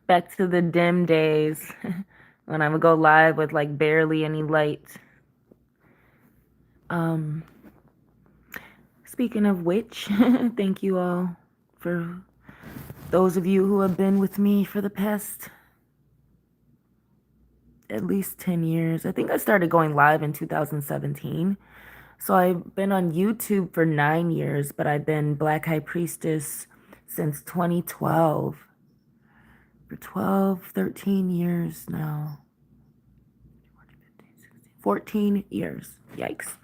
Back to the dim days when I would go live with like barely any light. Um, Speaking of which, thank you all for those of you who have been with me for the past at least 10 years. I think I started going live in 2017. So I've been on YouTube for 9 years, but I've been Black High Priestess since 2012. For 12, 13 years now. 14 years. Yikes.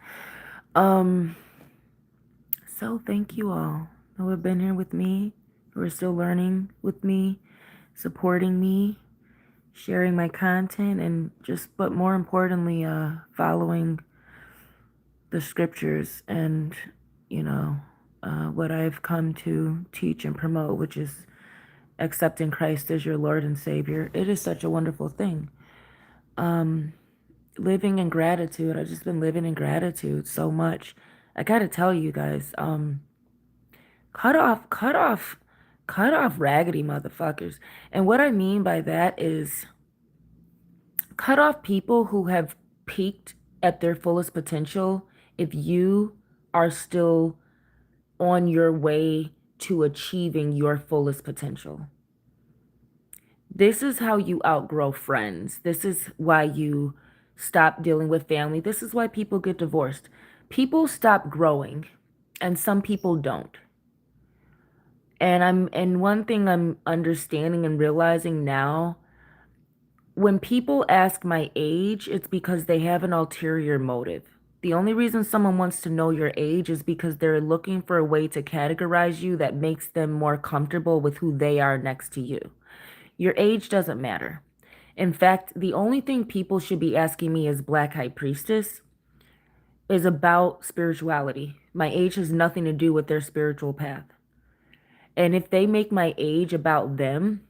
Um, so thank you all who have been here with me, who are still learning with me, supporting me, sharing my content, and just, but more importantly, following the scriptures and, you know, what I've come to teach and promote, which is accepting Christ as your Lord and Savior. It is such a wonderful thing. Living in gratitude. I've just been living in gratitude so much. I gotta tell you guys, cut off, cut off, cut off raggedy motherfuckers. And what I mean by that is cut off people who have peaked at their fullest potential if you are still on your way to achieving your fullest potential. This is how you outgrow friends. This is why you stop dealing with family. This is why people get divorced. People stop growing and some people don't. And one thing I'm understanding and realizing now, when people ask my age, it's because they have an ulterior motive. The only reason someone wants to know your age is because they're looking for a way to categorize you that makes them more comfortable with who they are next to you. Your age doesn't matter. In fact, the only thing people should be asking me as Black High Priestess is about spirituality. My age has nothing to do with their spiritual path. And if they make my age about them,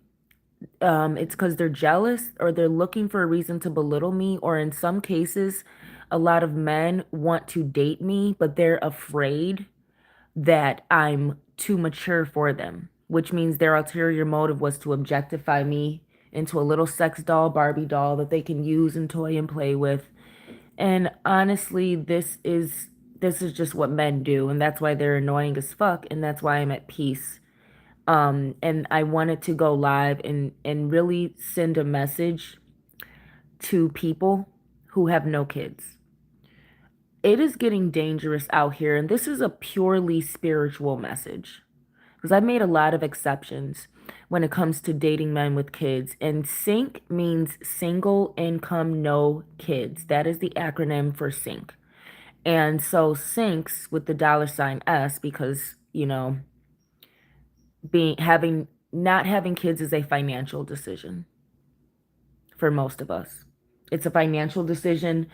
it's because they're jealous or they're looking for a reason to belittle me, or in some cases, a lot of men want to date me, but they're afraid that I'm too mature for them, which means their ulterior motive was to objectify me into a little sex doll, Barbie doll that they can use and toy and play with. And honestly, this is just what men do, and that's why they're annoying as fuck, and that's why I'm at peace. And I wanted to go live and really send a message to people who have no kids. It is getting dangerous out here, and this is a purely spiritual message because I've made a lot of exceptions when it comes to dating men with kids. And S.I.N.K means single income, no kids. That is the acronym for S.I.N.K. And so S.I.N.K's with the $S because, being having not having kids is a financial decision for most of us. It's a financial decision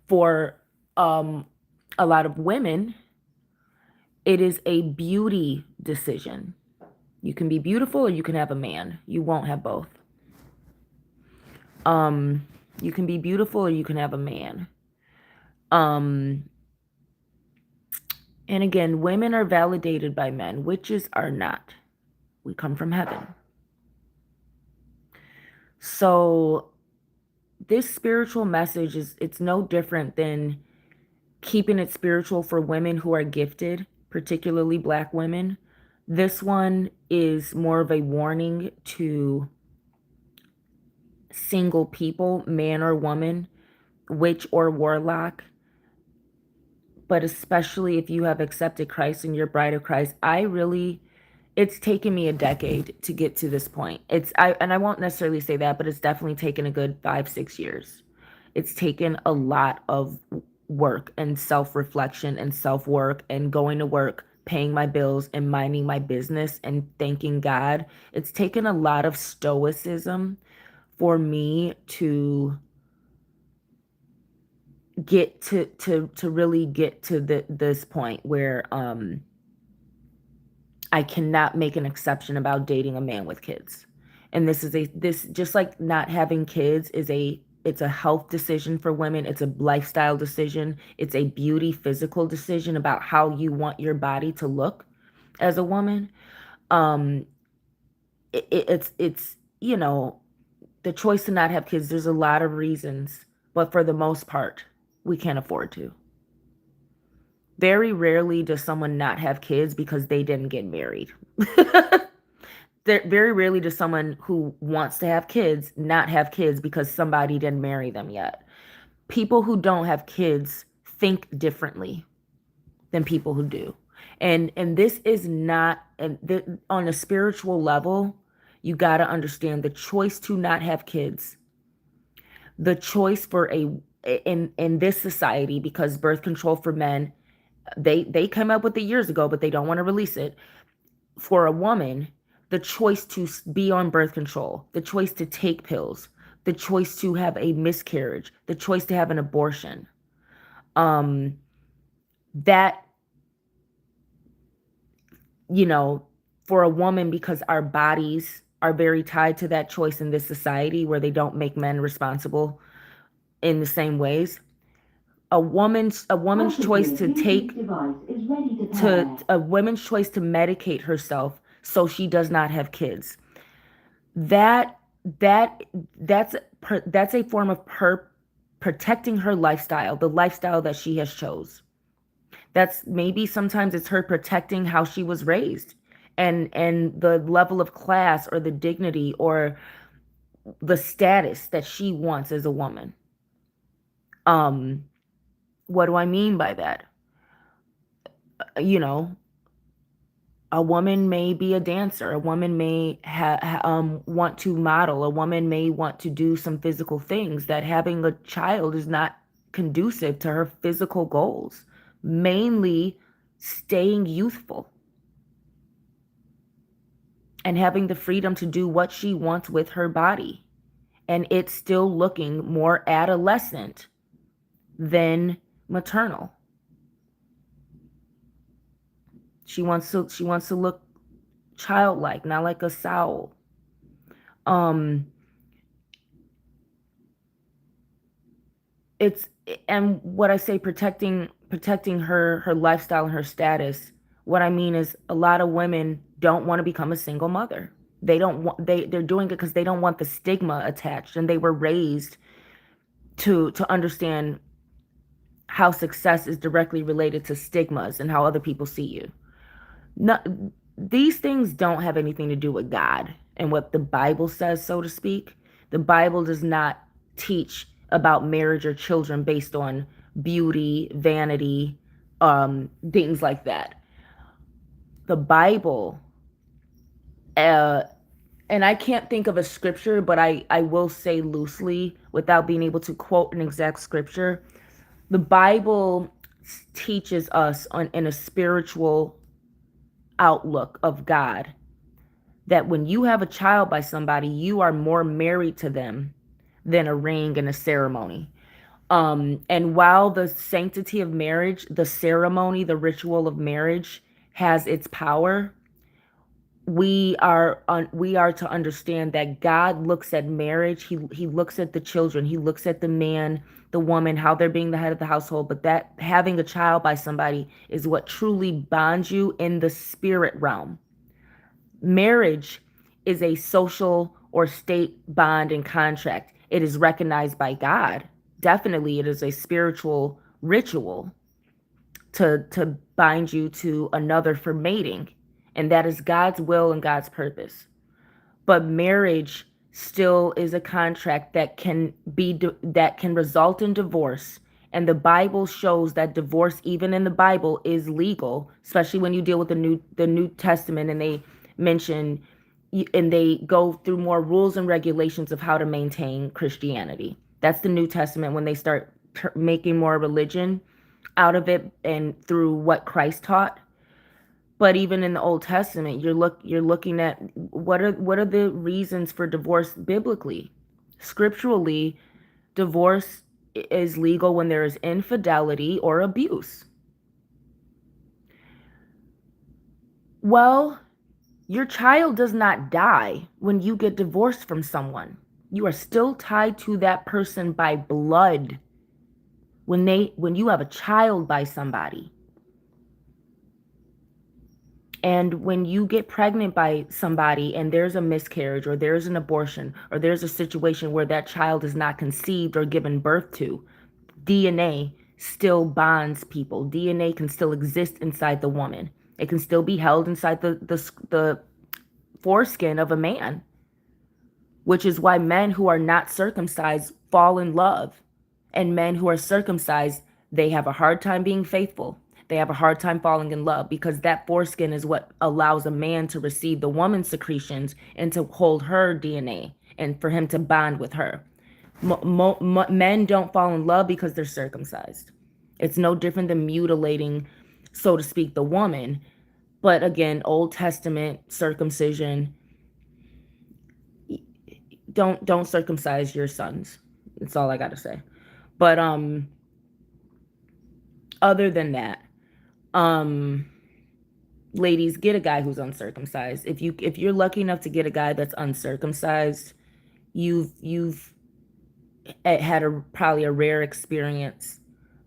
for um a lot of women. It is a beauty decision. You can be beautiful or you can have a man. You won't have both. You can be beautiful or you can have a man. Um and again, women are validated by men, witches are not. We come from heaven. So this spiritual message it's no different than keeping it spiritual for women who are gifted, particularly Black women. This one is more of a warning to single people, man or woman, witch or warlock, but especially if you have accepted Christ and you're bride of Christ. It's taken me a decade to get to this point. I won't necessarily say that, but it's definitely taken a good 5-6 years. It's taken a lot of work and self-reflection and self-work and going to work, paying my bills and minding my business and thanking God. It's taken a lot of stoicism for me to get to really get to this point where I cannot make an exception about dating a man with kids. And this just like not having kids is it's a health decision for women. It's a lifestyle decision. It's a beauty physical decision about how you want your body to look as a woman. Um, it's you know, the choice to not have kids, there's a lot of reasons, but for the most part, we can't afford to. Very rarely does someone not have kids because they didn't get married. Very rarely does someone who wants to have kids not have kids because somebody didn't marry them yet. People who don't have kids think differently than people who do. And this is not, on a spiritual level, you got to understand the choice to not have kids, the choice for in this society, because birth control for men, they come up with it years ago, but they don't want to release it. For a woman, the choice to be on birth control, the choice to take pills, the choice to have a miscarriage, the choice to have an abortion, that, you know, for a woman, because our bodies are very tied to that choice in this society where they don't make men responsible in the same ways. A woman's choice to take to a woman's choice to medicate herself so she does not have kids. That that that's a form of protecting her lifestyle, the lifestyle that she has chose. That's, maybe sometimes it's her protecting how she was raised, and the level of class or the dignity or the status that she wants as a woman. What do I mean by that? You know, a woman may be a dancer. A woman may want to model. A woman may want to do some physical things that having a child is not conducive to her physical goals. Mainly staying youthful and having the freedom to do what she wants with her body. And it's still looking more adolescent than maternal. She wants to look childlike, not like a sow. Um it's and what I say, protecting her lifestyle and her status, what I mean is a lot of women don't want to become a single mother. They don't want they're doing it because they don't want the stigma attached, and they were raised to understand how success is directly related to stigmas and how other people see you. No, these things don't have anything to do with God and what the Bible says, so to speak. The Bible does not teach about marriage or children based on beauty, vanity, things like that. The Bible, uh, and I can't think of a scripture, but I will say loosely, without being able to quote an exact scripture, the Bible teaches us in a spiritual outlook of God that when you have a child by somebody, you are more married to them than a ring and a ceremony. And while the sanctity of marriage, the ceremony, the ritual of marriage has its power, we are to understand that God looks at marriage. He looks at the children. He looks at the man, the woman, how they're being the head of the household. But that having a child by somebody is what truly bonds you in the spirit realm. Marriage is a social or state bond and contract. It is recognized by God. Definitely, it is a spiritual ritual to bind you to another for mating, and that is God's will and God's purpose. But marriage still is a contract that can result in divorce, and the Bible shows that divorce, even in the Bible, is legal, especially when you deal with the New Testament, and they mention and they go through more rules and regulations of how to maintain Christianity. That's the New Testament, when they start making more religion out of it and through what Christ taught. But even in the Old Testament, you're looking at what are the reasons for divorce biblically. Scripturally, divorce is legal when there is infidelity or abuse. Well, your child does not die when you get divorced from someone. You are still tied to that person by blood when you have a child by somebody. And when you get pregnant by somebody and there's a miscarriage or there's an abortion or there's a situation where that child is not conceived or given birth to, DNA still bonds people. DNA can still exist inside the woman. It can still be held inside the foreskin of a man, which is why men who are not circumcised fall in love. And men who are circumcised, they have a hard time being faithful. They have a hard time falling in love because that foreskin is what allows a man to receive the woman's secretions and to hold her DNA and for him to bond with her. Men don't fall in love because they're circumcised. It's no different than mutilating, so to speak, the woman. But again, Old Testament circumcision, don't circumcise your sons. That's all I got to say. But other than that, um ladies, get a guy who's uncircumcised. If you're lucky enough to get a guy that's uncircumcised, you've had a probably a rare experience,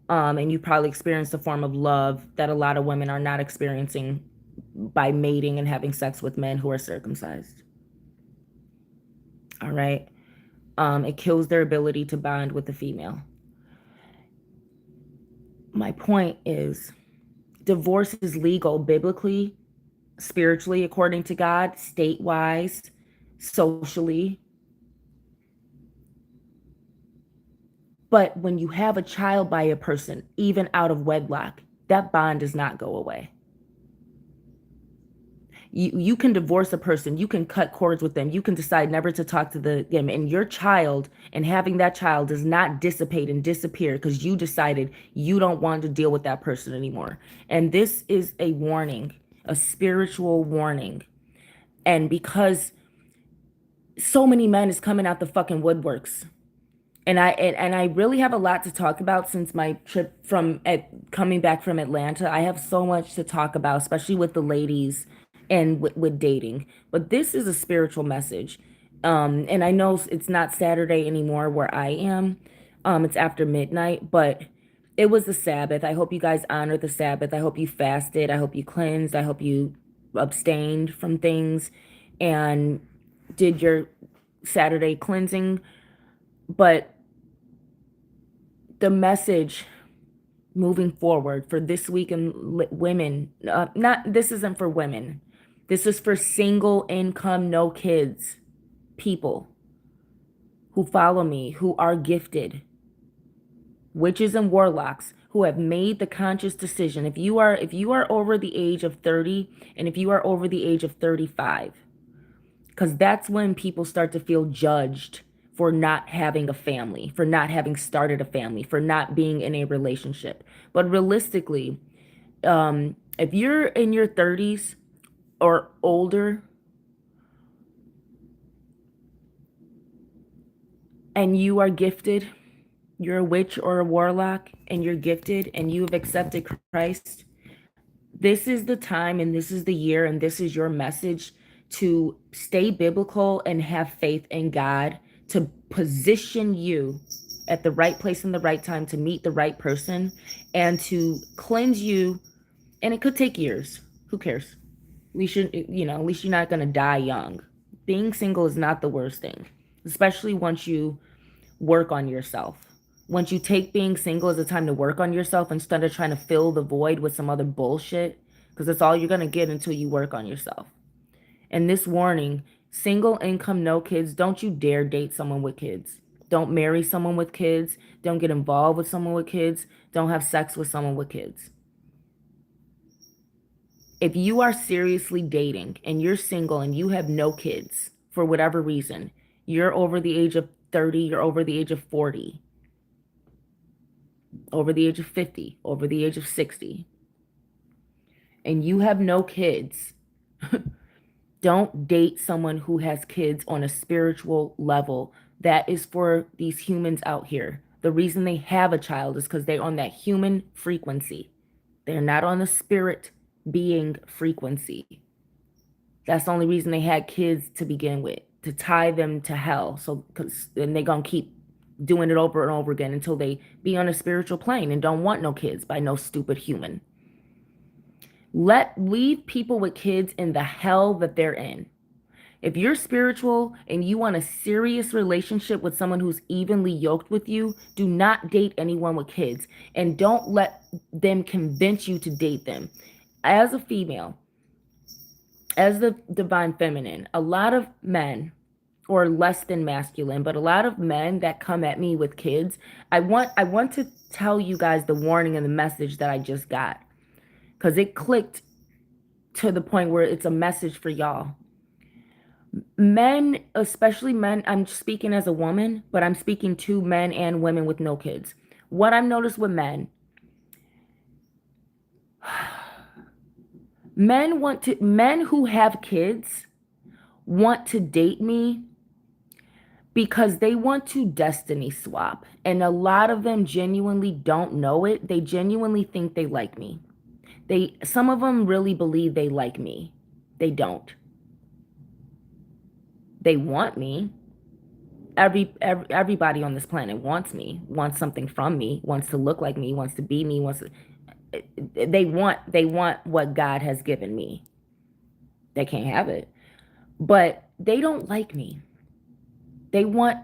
and you probably experienced a form of love that a lot of women are not experiencing by mating and having sex with men who are circumcised. All right. It kills their ability to bond with the female. My point is, divorce is legal biblically, spiritually, according to God, state-wise, socially. But when you have a child by a person, even out of wedlock, that bond does not go away. You can divorce a person, you can cut cords with them, you can decide never to talk to them, and your child and having that child does not dissipate and disappear because you decided you don't want to deal with that person anymore. And this is a warning, a spiritual warning. And because so many men is coming out the fucking woodworks, and I really have a lot to talk about since my trip coming back from Atlanta. I have so much to talk about, especially with the ladies and with dating. But this is a spiritual message. And I know it's not Saturday anymore where I am. It's after midnight, but it was the Sabbath. I hope you guys honor the Sabbath. I hope you fasted. I hope you cleansed. I hope you abstained from things and did your Saturday cleansing. But the message moving forward for this week and women, not this isn't for women. This is for single income, no kids people who follow me, who are gifted, witches and warlocks who have made the conscious decision. If you are over the age of 30 and if you are over the age of 35, because that's when people start to feel judged for not having a family, for not having started a family, for not being in a relationship. But realistically, if you're in your 30s or older and you are gifted, you're a witch or a warlock and you're gifted and you have accepted Christ, this is the time and this is the year and this is your message to stay biblical and have faith in God to position you at the right place in the right time to meet the right person and to cleanse you. And it could take years. Who cares? We should, at least you're not going to die young. Being single is not the worst thing, especially once you work on yourself. Once you take being single as a time to work on yourself instead of trying to fill the void with some other bullshit, because that's all you're going to get until you work on yourself. And this warning, single income, no kids, don't you dare date someone with kids. Don't marry someone with kids. Don't get involved with someone with kids. Don't have sex with someone with kids. If you are seriously dating and you're single and you have no kids for whatever reason, you're over the age of 30, you're over the age of 40, over the age of 50, over the age of 60, and you have no kids, don't date someone who has kids on a spiritual level. That is for these humans out here. The reason they have a child is because they're on that human frequency. They're not on the spirit being frequency. That's the only reason they had kids to begin with, to tie them to hell. So, because then they're going to keep doing it over and over again until they be on a spiritual plane and don't want no kids by no stupid human. Leave people with kids in the hell that they're in. If you're spiritual and you want a serious relationship with someone who's evenly yoked with you, do not date anyone with kids, and don't let them convince you to date them. As a female, as the divine feminine, a lot of men, or less than masculine, but a lot of men that come at me with kids, I want to tell you guys the warning and the message that I just got, because it clicked to the point where it's a message for y'all. Men, especially men, I'm speaking as a woman, but I'm speaking to men and women with no kids. What I've noticed with men who have kids want to date me because they want to destiny swap. And a lot of them genuinely don't know it. They genuinely think they like me. Some of them really believe they like me. They don't. They want me. Everybody on this planet wants me, wants something from me, wants to look like me, wants to be me, they want what God has given me. They can't have it. But they don't like me. They want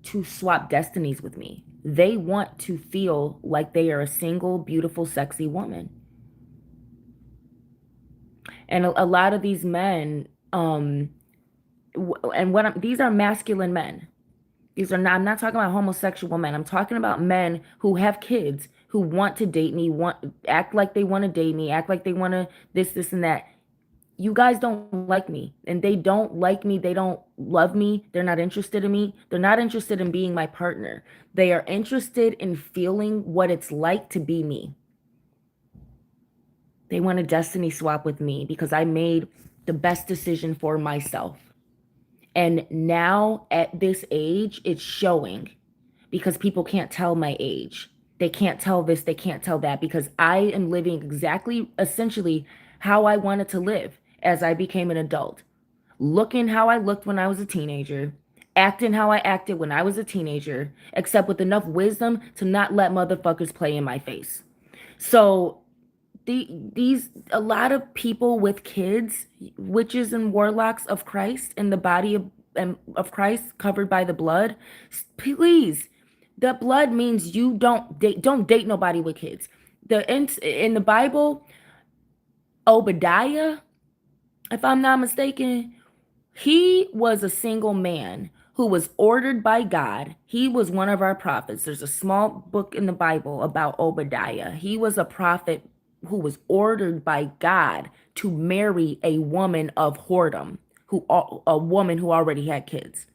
to swap destinies with me. They want to feel like they are a single, beautiful, sexy woman. And a lot of these men, these are masculine men. These are not, I'm not talking about homosexual men. I'm talking about men who have kids, who want to date me, act like they want to date me, act like they want to this, and that. You guys don't like me, and they don't like me. They don't love me. They're not interested in me. They're not interested in being my partner. They are interested in feeling what it's like to be me. They want a destiny swap with me because I made the best decision for myself. And now at this age, it's showing, because people can't tell my age. They can't tell this, they can't tell that, because I am living exactly, essentially, how I wanted to live as I became an adult. Looking how I looked when I was a teenager, acting how I acted when I was a teenager, except with enough wisdom to not let motherfuckers play in my face. So these a lot of people with kids, witches and warlocks of Christ, in the body of Christ, covered by the blood, please, the blood means you don't date nobody with kids. In the Bible, Obadiah, if I'm not mistaken, he was a single man who was ordered by God. He was one of our prophets. There's a small book in the Bible about Obadiah. He was a prophet who was ordered by God to marry a woman of whoredom, a woman who already had kids.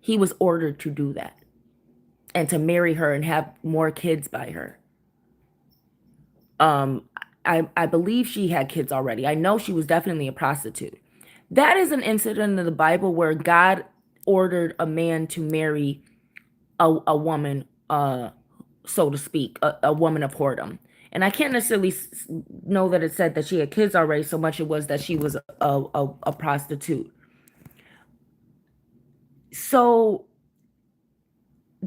He was ordered to do that and to marry her and have more kids by her. I believe she had kids already. I know she was definitely a prostitute. That is an incident in the Bible where God ordered a man to marry a woman, so to speak, a woman of whoredom. And I can't necessarily know that it said that she had kids already, so much it was that she was a prostitute. So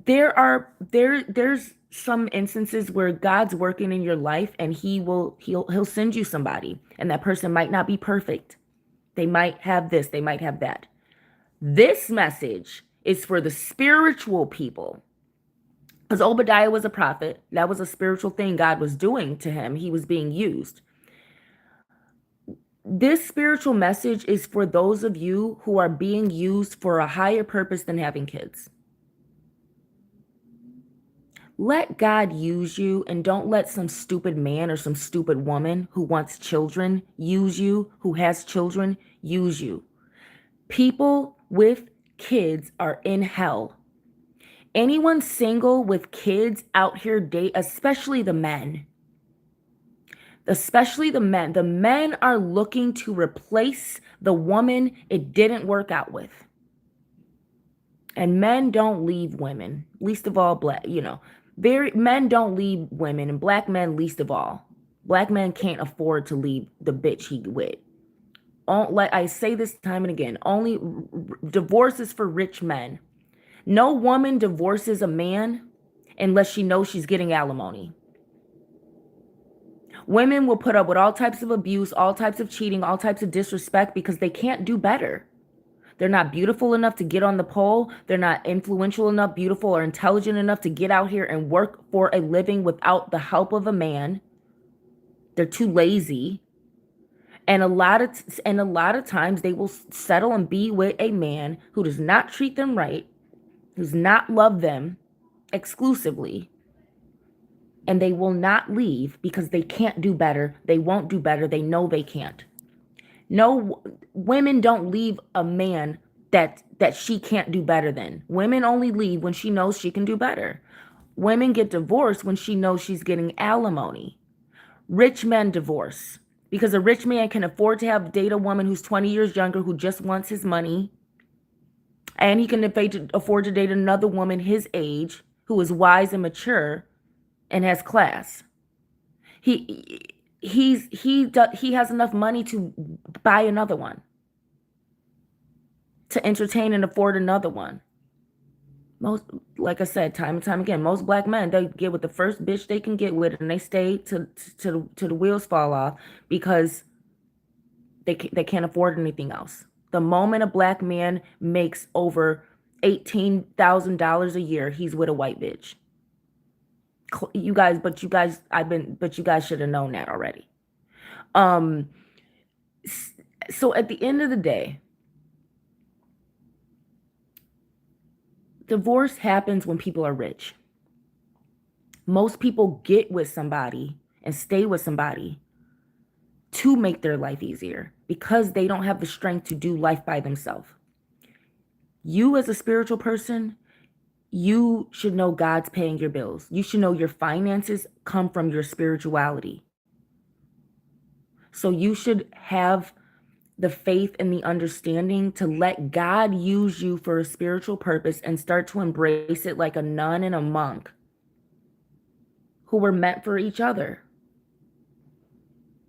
there's some instances where God's working in your life, and he'll send you somebody, and that person might not be perfect. They might have this, they might have that. This message is for the spiritual people. Because Obadiah was a prophet. That was a spiritual thing God was doing to him. He was being used. This spiritual message is for those of you who are being used for a higher purpose than having kids. Let God use you, and don't let some stupid man or some stupid woman who wants children use you, who has children use you. People with kids are in hell. Anyone single with kids out here especially the men. Especially the men. The men are looking to replace the woman it didn't work out with. And men don't leave women, least of all men don't leave women, and black men least of all. Black men can't afford to leave the bitch he with. Like I say this time and again, only divorce is for rich men. No woman divorces a man unless she knows she's getting alimony. Women will put up with all types of abuse, all types of cheating, all types of disrespect because they can't do better. They're not beautiful enough to get on the pole. They're not influential enough, beautiful, or intelligent enough to get out here and work for a living without the help of a man. They're too lazy. And a lot of times they will settle and be with a man who does not treat them right, who's not love them exclusively, and they will not leave because they can't do better. They won't do better. They know they can't. No, women don't leave a man that she can't do better than. Women only leave when she knows she can do better. Women get divorced when she knows she's getting alimony. Rich men divorce because a rich man can afford to date a woman who's 20 years younger who just wants his money, and he can afford to date another woman his age who is wise and mature and has class. He has enough money to buy another one, to entertain and afford another one. Most, like I said, time and time again, most black men, they get with the first bitch they can get with, and they stay to the wheels fall off because they can't afford anything else. The moment a black man makes over $18,000 a year, he's with a white bitch. You guys should have known that already. So at the end of the day, divorce happens when people are rich. Most people get with somebody and stay with somebody to make their life easier because they don't have the strength to do life by themselves. You as a spiritual person, you should know God's paying your bills. You should know your finances come from your spirituality. So you should have the faith and the understanding to let God use you for a spiritual purpose and start to embrace it like a nun and a monk who were meant for each other.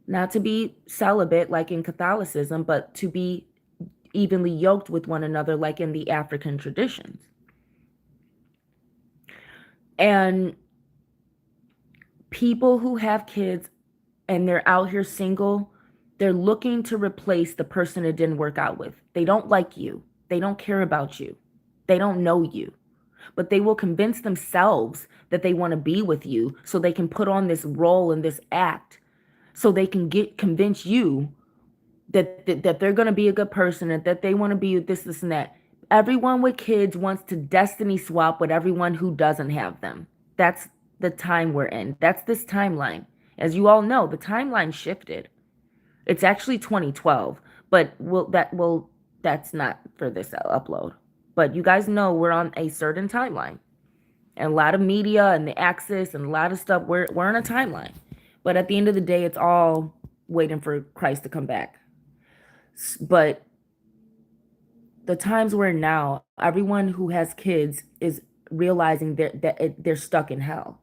Not to be celibate like in Catholicism, but to be evenly yoked with one another like in the African traditions. And people who have kids and they're out here single, they're looking to replace the person it didn't work out with. They don't like you. They don't care about you. They don't know you. But they will convince themselves that they want to be with you so they can put on this role and this act so they can convince you that they're going to be a good person and that they want to be this, and that. Everyone with kids wants to destiny swap with everyone who doesn't have them. That's the time we're in. That's this timeline. As you all know, the timeline shifted. It's actually 2012, but that's not for this upload. But you guys know we're on a certain timeline. And a lot of media and the access and a lot of stuff, we're on a timeline. But at the end of the day, it's all waiting for Christ to come back. But the times we're in now, everyone who has kids is realizing that they're stuck in hell.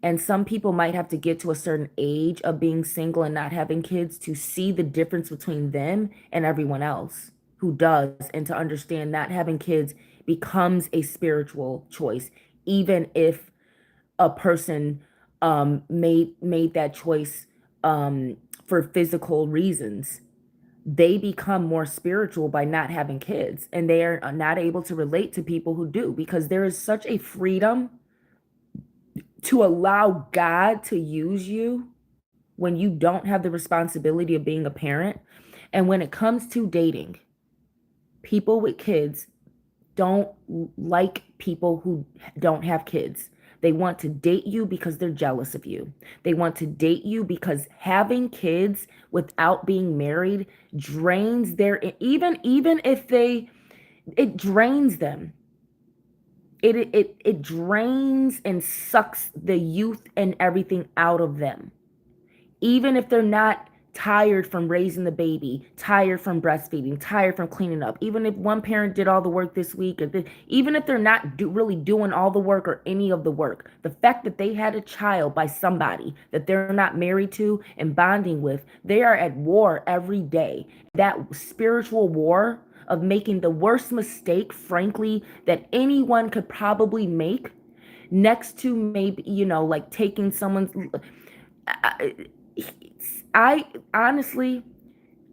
And some people might have to get to a certain age of being single and not having kids to see the difference between them and everyone else who does, and to understand not having kids becomes a spiritual choice, even if a person made that choice for physical reasons. They become more spiritual by not having kids, and they are not able to relate to people who do, because there is such a freedom to allow God to use you when you don't have the responsibility of being a parent. And when it comes to dating, people with kids don't like people who don't have kids. They want to date you because they're jealous of you. They want to date you because having kids without being married drains even if it drains them. It drains and sucks the youth and everything out of them. Even if they're not tired from raising the baby, tired from breastfeeding, tired from cleaning up, even if one parent did all the work this week, even if they're not really doing all the work or any of the work, the fact that they had a child by somebody that they're not married to and bonding with, they are at war every day. That spiritual war of making the worst mistake, frankly, that anyone could probably make, next to maybe, like taking someone's, I, I honestly,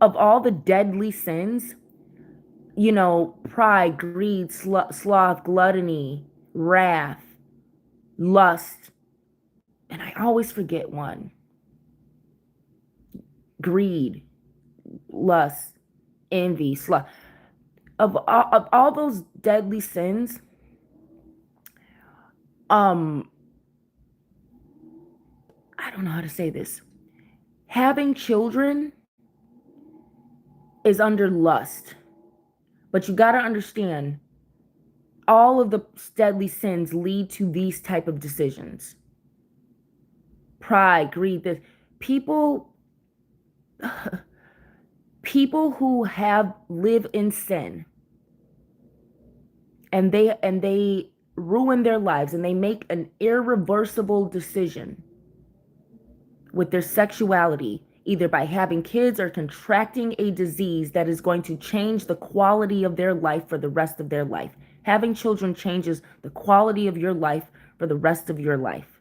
of all the deadly sins, pride, greed, sloth, gluttony, wrath, lust, and I always forget one: greed, lust, envy, sloth. Of all those deadly sins, um, I don't know how to say this. Having children is under lust, but you got to understand all of the deadly sins lead to these type of decisions: pride, greed. This people people who have live in sin, and they ruin their lives, and they make an irreversible decision with their sexuality, either by having kids or contracting a disease that is going to change the quality of their life for the rest of their life. Having children changes the quality of your life for the rest of your life.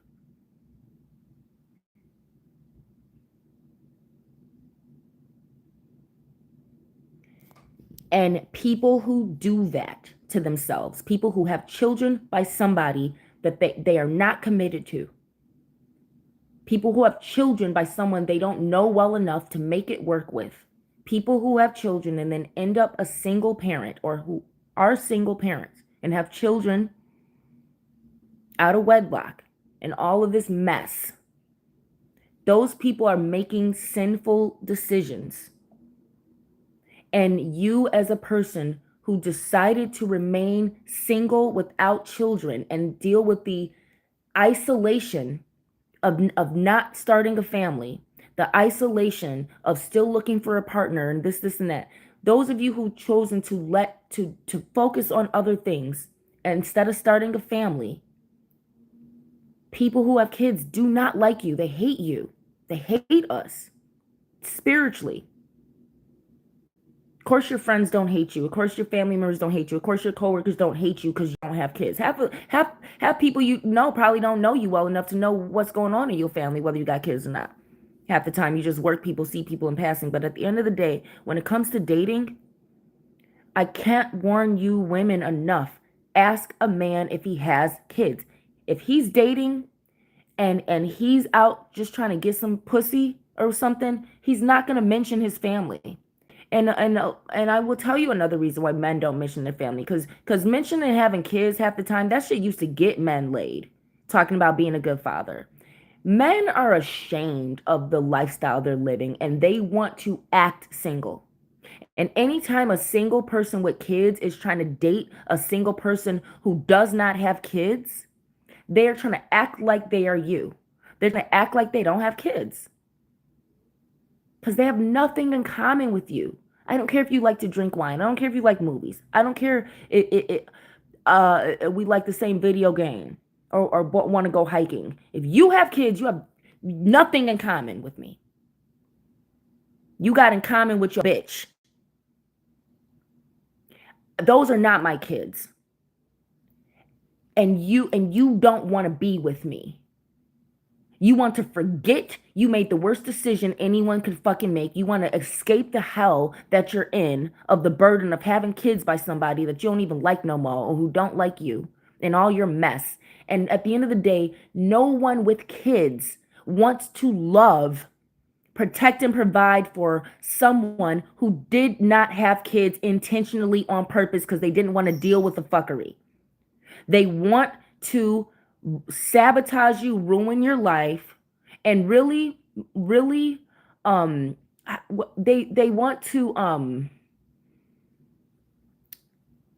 And people who do that to themselves, people who have children by somebody that they are not committed to, people who have children by someone they don't know well enough to make it work with, people who have children and then end up a single parent, or who are single parents and have children out of wedlock and all of this mess. Those people are making sinful decisions. And you, as a person who decided to remain single without children and deal with the isolation of not starting a family, the isolation of still looking for a partner, and this and that. Those of you who've chosen to focus on other things instead of starting a family, people who have kids do not like you. They hate you. They hate us spiritually. Of course, your friends don't hate you. Of course, your family members don't hate you. Of course, your coworkers don't hate you because you don't have kids. Have people you know probably don't know you well enough to know what's going on in your family, whether you got kids or not. Half the time, you just work people, see people in passing. But at the end of the day, when it comes to dating, I can't warn you women enough. Ask a man if he has kids. If he's dating and he's out just trying to get some pussy or something, he's not going to mention his family. And I will tell you another reason why men don't mention their family, because mentioning having kids half the time, that shit used to get men laid. Talking about being a good father. Men are ashamed of the lifestyle they're living, and they want to act single. And anytime a single person with kids is trying to date a single person who does not have kids, they are trying to act like they are you. They're trying to act like they don't have kids because they have nothing in common with you. I don't care if you like to drink wine. I don't care if you like movies. I don't care we like the same video game or want to go hiking. If you have kids, you have nothing in common with me. You got in common with your bitch. Those are not my kids. And you don't want to be with me. You want to forget you made the worst decision anyone could fucking make. You want to escape the hell that you're in of the burden of having kids by somebody that you don't even like no more, or who don't like you, and all your mess. And at the end of the day, no one with kids wants to love, protect, and provide for someone who did not have kids intentionally on purpose because they didn't want to deal with the fuckery. They want to sabotage you, ruin your life, and really they want to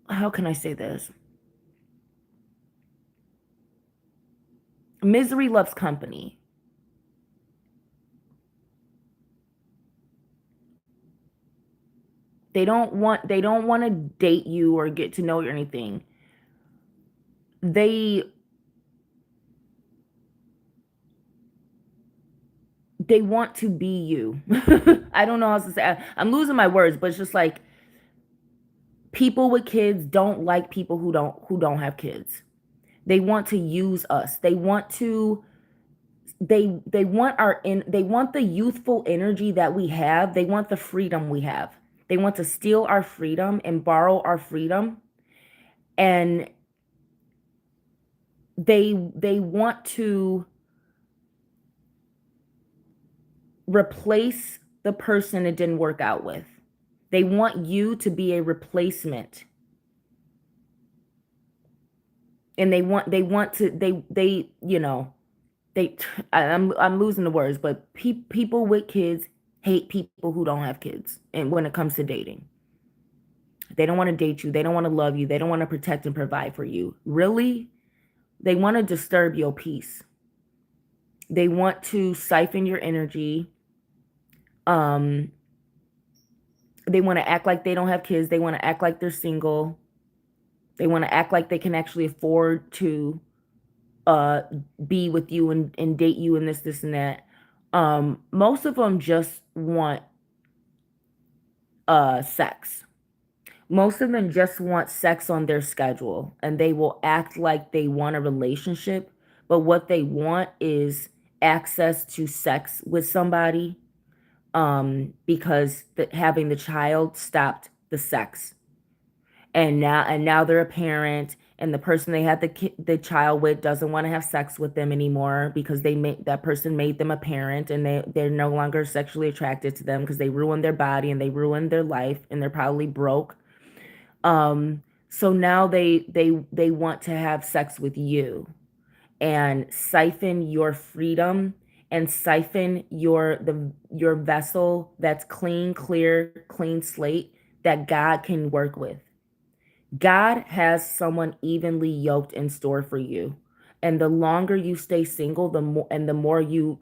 how can I say this? Misery loves company. They don't want to date you or get to know you or anything. They they want to be you. I don't know how to say. I'm losing my words, but it's just like people with kids don't like people who don't have kids. They want to use us. They want to They want the youthful energy that we have. They want the freedom we have. They want to steal our freedom and borrow our freedom, and they want to replace the person it didn't work out with. They want you to be a replacement. And they you know, they I'm losing the words, but people with kids hate people who don't have kids. And when it comes to dating, they don't want to date you, they don't want to love you, they don't want to protect and provide for you. Really? They want to disturb your peace. They want to siphon your energy. Um they want to act like they don't have kids, they want to act like they're single. They want to act like they can actually afford to uh be with you and date you and this and that. Most of them just want sex. Most of them just want sex on their schedule, and they will act like they want a relationship, but what they want is access to sex with somebody, because having the child stopped the sex. And now they're a parent, and the person they had the child with doesn't want to have sex with them anymore because that person made them a parent, and they're no longer sexually attracted to them because they ruined their body and they ruined their life, and they're probably broke. So now they want to have sex with you and siphon your freedom, and siphon your vessel that's clean, clear, clean slate that God can work with. God has someone evenly yoked in store for you. And the longer you stay single, the more you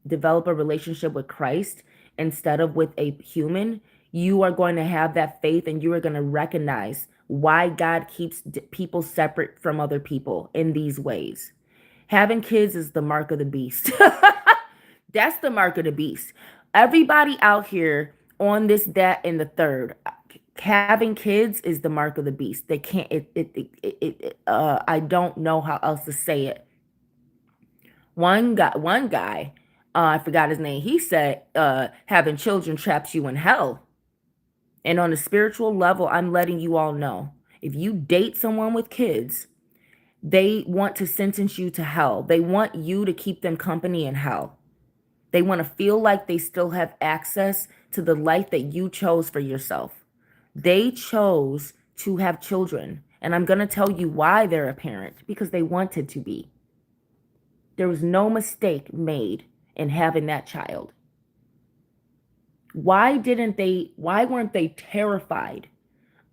develop a relationship with Christ instead of with a human, you are going to have that faith, and you are going to recognize why God keeps people separate from other people in these ways. Having kids is the mark of the beast. That's the mark of the beast. Everybody out here on this, that, and the third, having kids is the mark of the beast. They can't. I don't know how else to say it. One guy, I forgot his name. He said, having children traps you in hell. And on a spiritual level, I'm letting you all know, if you date someone with kids, they want to sentence you to hell. They want you to keep them company in hell. They want to feel like they still have access to the life that you chose for yourself. They chose to have children. And I'm going to tell you why they're a parent: because they wanted to be. There was no mistake made in having that child. Why weren't they terrified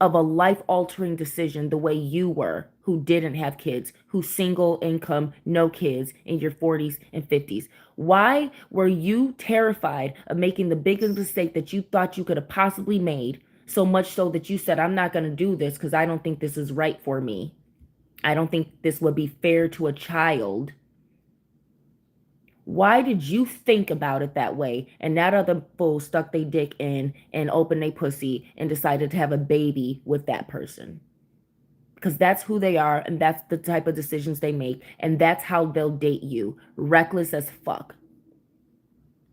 of a life-altering decision the way you were, who didn't have kids, who's single income, no kids, in your 40s and 50s? Why were you terrified of making the biggest mistake that you thought you could have possibly made, so much so that you said, I'm not going to do this because I don't think this is right for me. I don't think this would be fair to a child. Why did you think about it that way, and that other fool stuck their dick in and opened their pussy and decided to have a baby with that person? Because that's who they are, and that's the type of decisions they make, and that's how they'll date you. Reckless as fuck.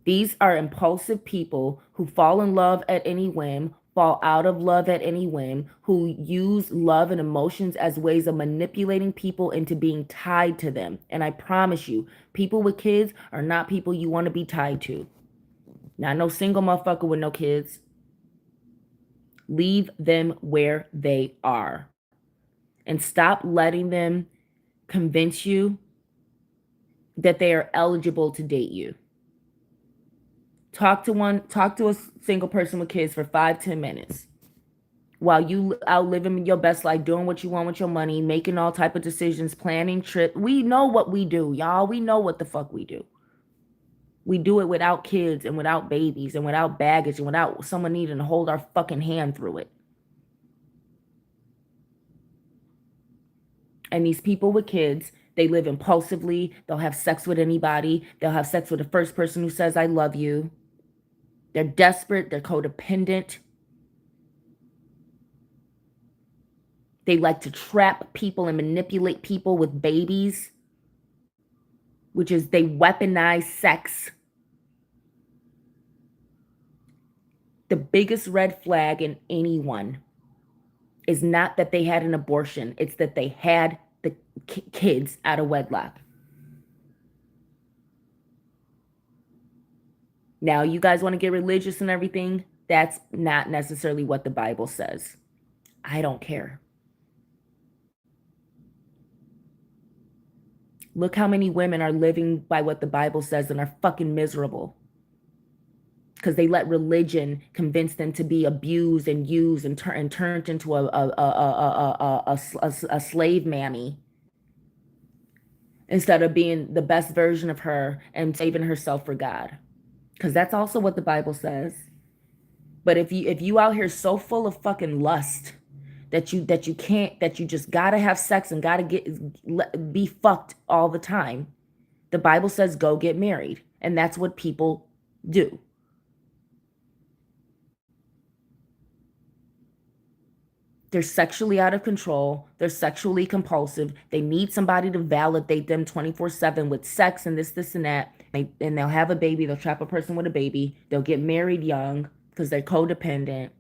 These are impulsive people who fall in love at any whim, fall out of love at any whim, who use love and emotions as ways of manipulating people into being tied to them. And I promise you, people with kids are not people you want to be tied to. Not no single motherfucker with no kids. Leave them where they are. And stop letting them convince you that they are eligible to date you. Talk to a single person with kids for 5-10 minutes while you out living your best life, doing what you want with your money, making all type of decisions, planning trip. We know what we do, y'all. We know what the fuck we do. We do it without kids and without babies and without baggage and without someone needing to hold our fucking hand through it. And these people with kids, they live impulsively. They'll have sex with anybody. They'll have sex with the first person who says, I love you. They're desperate. They're codependent. They like to trap people and manipulate people with babies. which is they weaponize sex. The biggest red flag in anyone is not that they had an abortion, it's that they had the kids out of wedlock. Now, you guys want to get religious and everything? That's not necessarily what the Bible says. I don't care. Look how many women are living by what the Bible says and are fucking miserable. Because they let religion convince them to be abused and used and turned into a slave mammy instead of being the best version of her and saving herself for God. Because that's also what the Bible says. But if you out here so full of fucking lust that you can't, that you just gotta have sex and gotta be fucked all the time, the Bible says go get married, and that's what people do. They're sexually out of control. They're sexually compulsive. They need somebody to validate them 24/7 with sex and this, and that. And they'll have a baby. They'll trap a person with a baby. They'll get married young because they're codependent.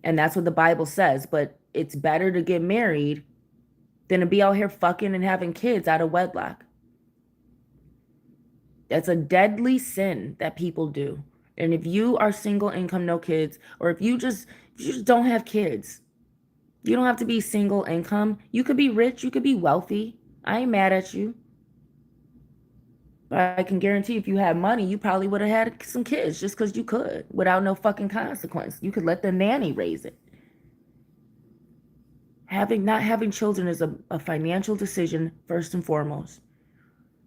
And that's what the Bible says. But it's better to get married than to be out here fucking and having kids out of wedlock. That's a deadly sin that people do. And if you are single income, no kids, or if you just don't have kids, you don't have to be single income. You could be rich. You could be wealthy. I ain't mad at you. But I can guarantee if you had money, you probably would have had some kids just because you could without no fucking consequence. You could let the nanny raise it. Not having children is a financial decision first and foremost.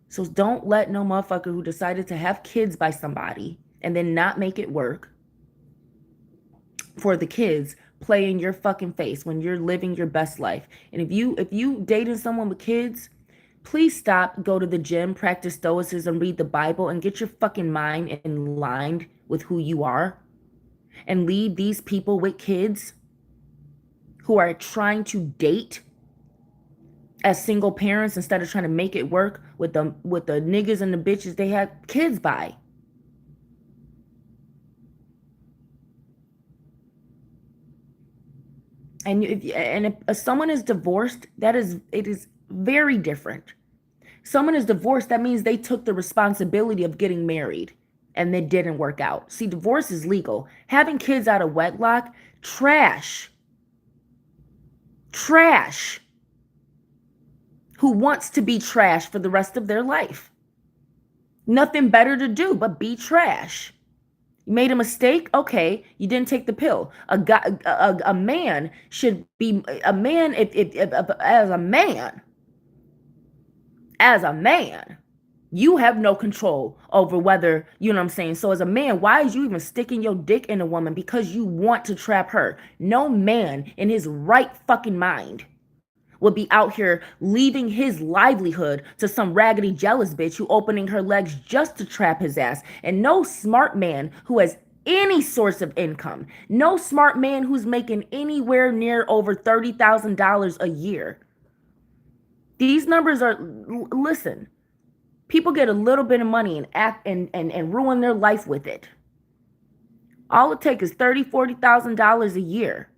So don't let no motherfucker who decided to have kids by somebody and then not make it work for the kids play in your fucking face when you're living your best life. And if you dating someone with kids, please stop, go to the gym, practice stoicism, read the Bible, and get your fucking mind in line with who you are. And leave these people with kids who are trying to date as single parents instead of trying to make it work with the niggas and the bitches they had kids by. And if someone is divorced, it is very different. Someone is divorced, that means they took the responsibility of getting married and it didn't work out. See, divorce is legal. Having kids out of wedlock, trash. Trash. Who wants to be trash for the rest of their life? Nothing better to do but be trash. You made a mistake? Okay, you didn't take the pill. A man should be a man if as a man, you have no control over whether, you know what I'm saying? So as a man, why is you even sticking your dick in a woman? Because you want to trap her. No man in his right fucking mind would be out here leaving his livelihood to some raggedy jealous bitch who opening her legs just to trap his ass. And no smart man who has any source of income, no smart man who's making anywhere near over $30,000 a year. These numbers are, listen, people get a little bit of money and act and ruin their life with it. All it takes is $30,000-$40,000 a year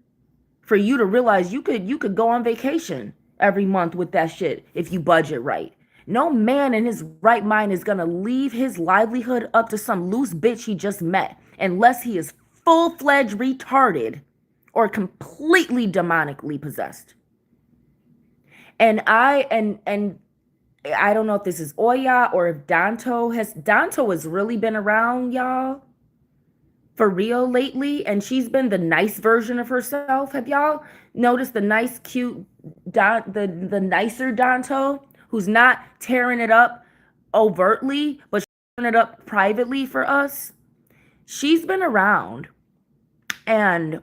for you to realize you could go on vacation every month with that shit if you budget right. No man in his right mind is gonna leave his livelihood up to some loose bitch he just met unless he is full-fledged retarded or completely demonically possessed. And I don't know if this is Oya or if Danto has really been around, y'all, for real lately, and she's been the nice version of herself. Have y'all noticed the nice, cute, the nicer Danto, who's not tearing it up overtly, but tearing it up privately for us? She's been around, and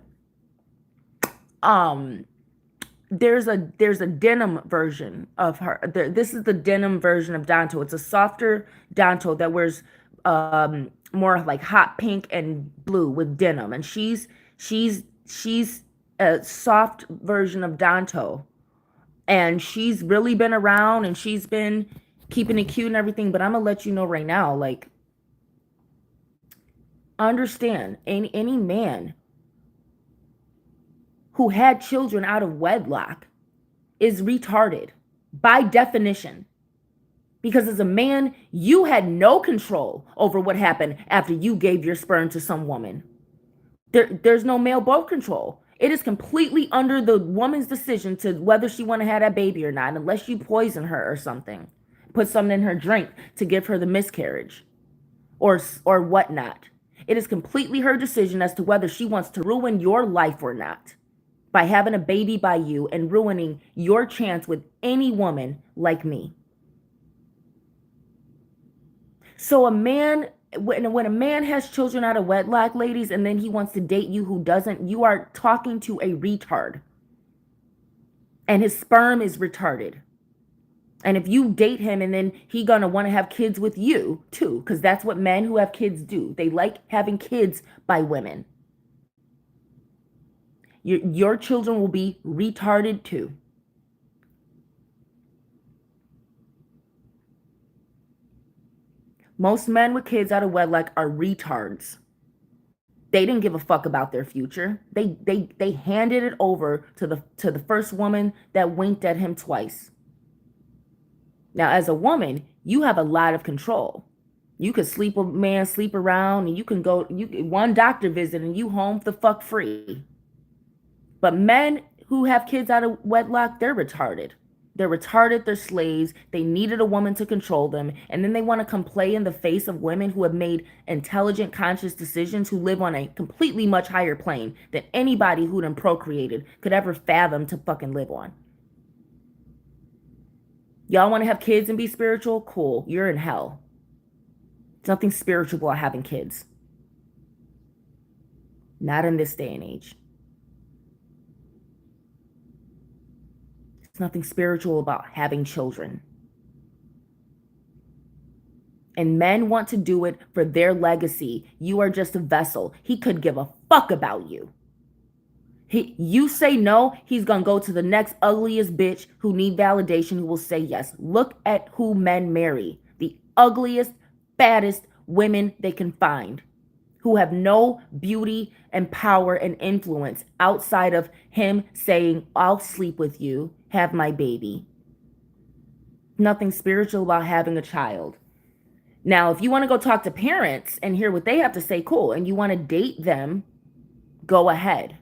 there's a denim version of her. This is the denim version of Danto. It's a softer Danto that wears more like hot pink and blue with denim, and she's a soft version of Danto, and she's really been around, and she's been keeping it cute and everything, but I'm gonna let you know right now, like, understand, any man who had children out of wedlock is retarded by definition. Because as a man, you had no control over what happened after you gave your sperm to some woman. There's no male birth control. It is completely under the woman's decision to whether she want to have that baby or not, unless you poison her or something, put something in her drink to give her the miscarriage, or whatnot. It is completely her decision as to whether she wants to ruin your life or not by having a baby by you and ruining your chance with any woman like me. So a man, when a man has children out of wedlock, ladies, and then he wants to date you who doesn't, you are talking to a retard. And his sperm is retarded. And if you date him and then he gonna want to have kids with you too, because that's what men who have kids do. They like having kids by women. Your children will be retarded too. Most men with kids out of wedlock are retards. They didn't give a fuck about their future. They handed it over to the first woman that winked at him twice. Now, as a woman, you have a lot of control. You could sleep a man, sleep around, and you can go one doctor visit and you home the fuck free. But men who have kids out of wedlock, they're retarded. They're retarded, they're slaves. They needed a woman to control them. And then they want to come play in the face of women who have made intelligent, conscious decisions, who live on a completely much higher plane than anybody who done procreated could ever fathom to fucking live on. Y'all want to have kids and be spiritual? Cool. You're in hell. There's nothing spiritual about having kids. Not in this day and age. There's nothing spiritual about having children. And men want to do it for their legacy. You are just a vessel. He could give a fuck about you. You say no, he's gonna go to the next ugliest bitch who need validation, who will say yes. Look at who men marry. The ugliest, fattest women they can find, who have no beauty and power and influence outside of him saying, I'll sleep with you, have my baby. Nothing spiritual about having a child. Now, if you want to go talk to parents and hear what they have to say, cool. And you want to date them, go ahead.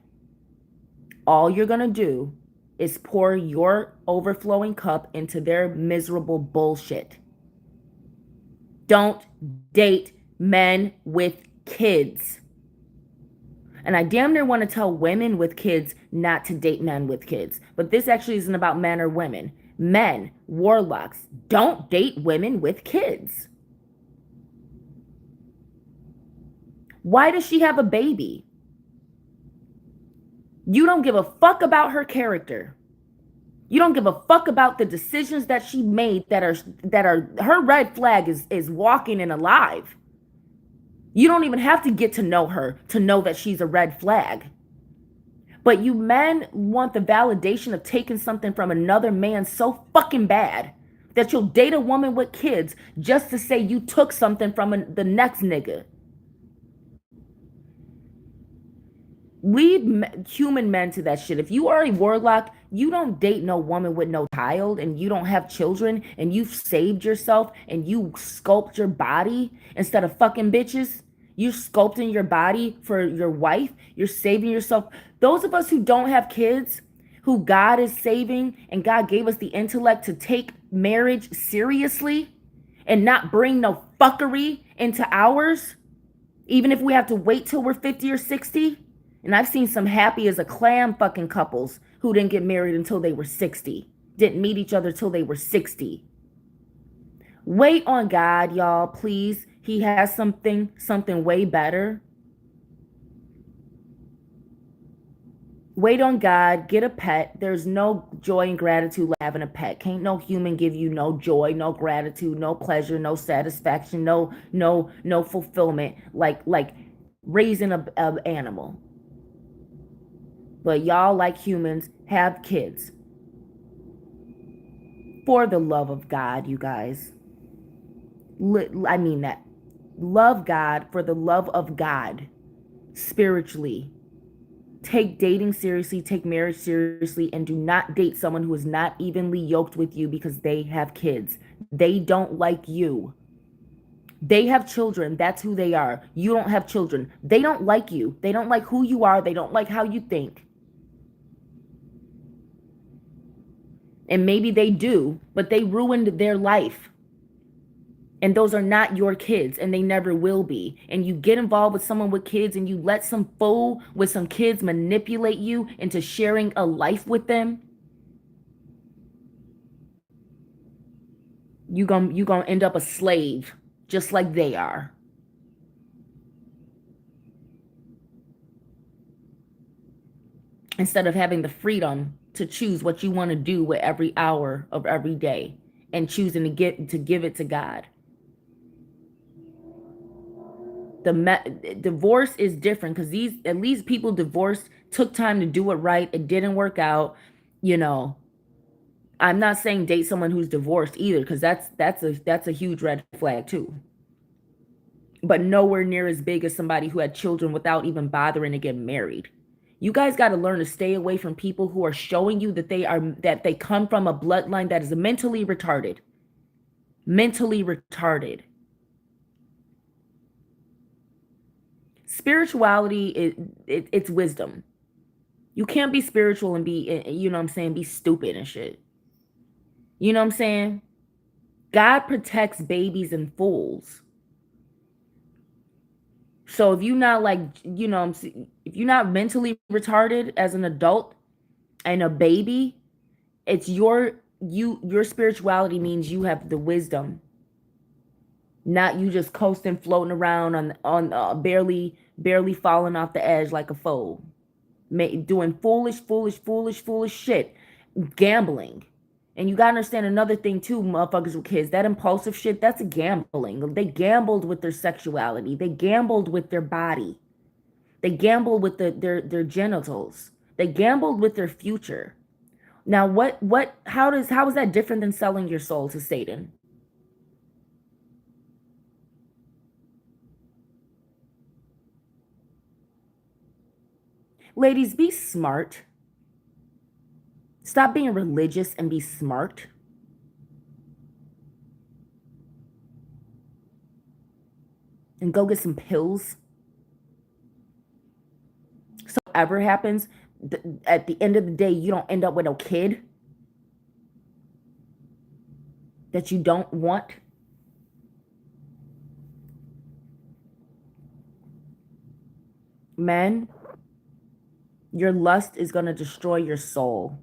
All you're going to do is pour your overflowing cup into their miserable bullshit. Don't date men with kids. And I damn near want to tell women with kids not to date men with kids. But this actually isn't about men or women. Men, warlocks, don't date women with kids. Why does she have a baby? You don't give a fuck about her character. You don't give a fuck about the decisions that she made that are her red flag is walking and alive. You don't even have to get to know her to know that she's a red flag. But you men want the validation of taking something from another man so fucking bad that you'll date a woman with kids just to say you took something from the next nigga. Leave human men to that shit. If you are a warlock, you don't date no woman with no child, and you don't have children, and you've saved yourself, and you sculpt your body instead of fucking bitches. You're sculpting your body for your wife. You're saving yourself. Those of us who don't have kids, who God is saving, and God gave us the intellect to take marriage seriously and not bring no fuckery into ours, even if we have to wait till we're 50 or 60. And I've seen some happy as a clam fucking couples who didn't get married until they were 60. Didn't meet each other till they were 60. Wait on God, y'all, please. He has something way better. Wait on God, get a pet. There's no joy and gratitude like having a pet. Can't no human give you no joy, no gratitude, no pleasure, no satisfaction, no fulfillment like raising a animal. But y'all, like humans, have kids. For the love of God, you guys. I mean that. Love God for the love of God spiritually. Take dating seriously, take marriage seriously, and do not date someone who is not evenly yoked with you because they have kids. They don't like you. They have children. That's who they are. You don't have children. They don't like you. They don't like who you are. They don't like how you think. And maybe they do, but they ruined their life. And those are not your kids, and they never will be. And you get involved with someone with kids, and you let some fool with some kids manipulate you into sharing a life with them. You gonna end up a slave, just like they are. Instead of having the freedom to choose what you want to do with every hour of every day, and choosing to give it to God. Divorce is different because these at least people divorced took time to do it right. It didn't work out. You know, I'm not saying date someone who's divorced either, because that's a huge red flag too. But nowhere near as big as somebody who had children without even bothering to get married. You guys got to learn to stay away from people who are showing you that they come from a bloodline that is mentally retarded. Mentally retarded. Spirituality it's wisdom. You can't be spiritual and be, you know what I'm saying, be stupid and shit. You know what I'm saying? God protects babies and fools. So if you're not like, if you're not mentally retarded as an adult and a baby, it's your spirituality means you have the wisdom, not you just coasting, floating around on barely falling off the edge like a fool, doing foolish shit, gambling. And you gotta understand another thing too, motherfuckers with kids. That impulsive shit, that's gambling. They gambled with their sexuality. They gambled with their body. They gambled with their genitals. They gambled with their future. Now, how is that different than selling your soul to Satan? Ladies, be smart. Stop being religious and be smart. And go get some pills. So whatever happens, at the end of the day, you don't end up with a kid that you don't want. Men, your lust is going to destroy your soul.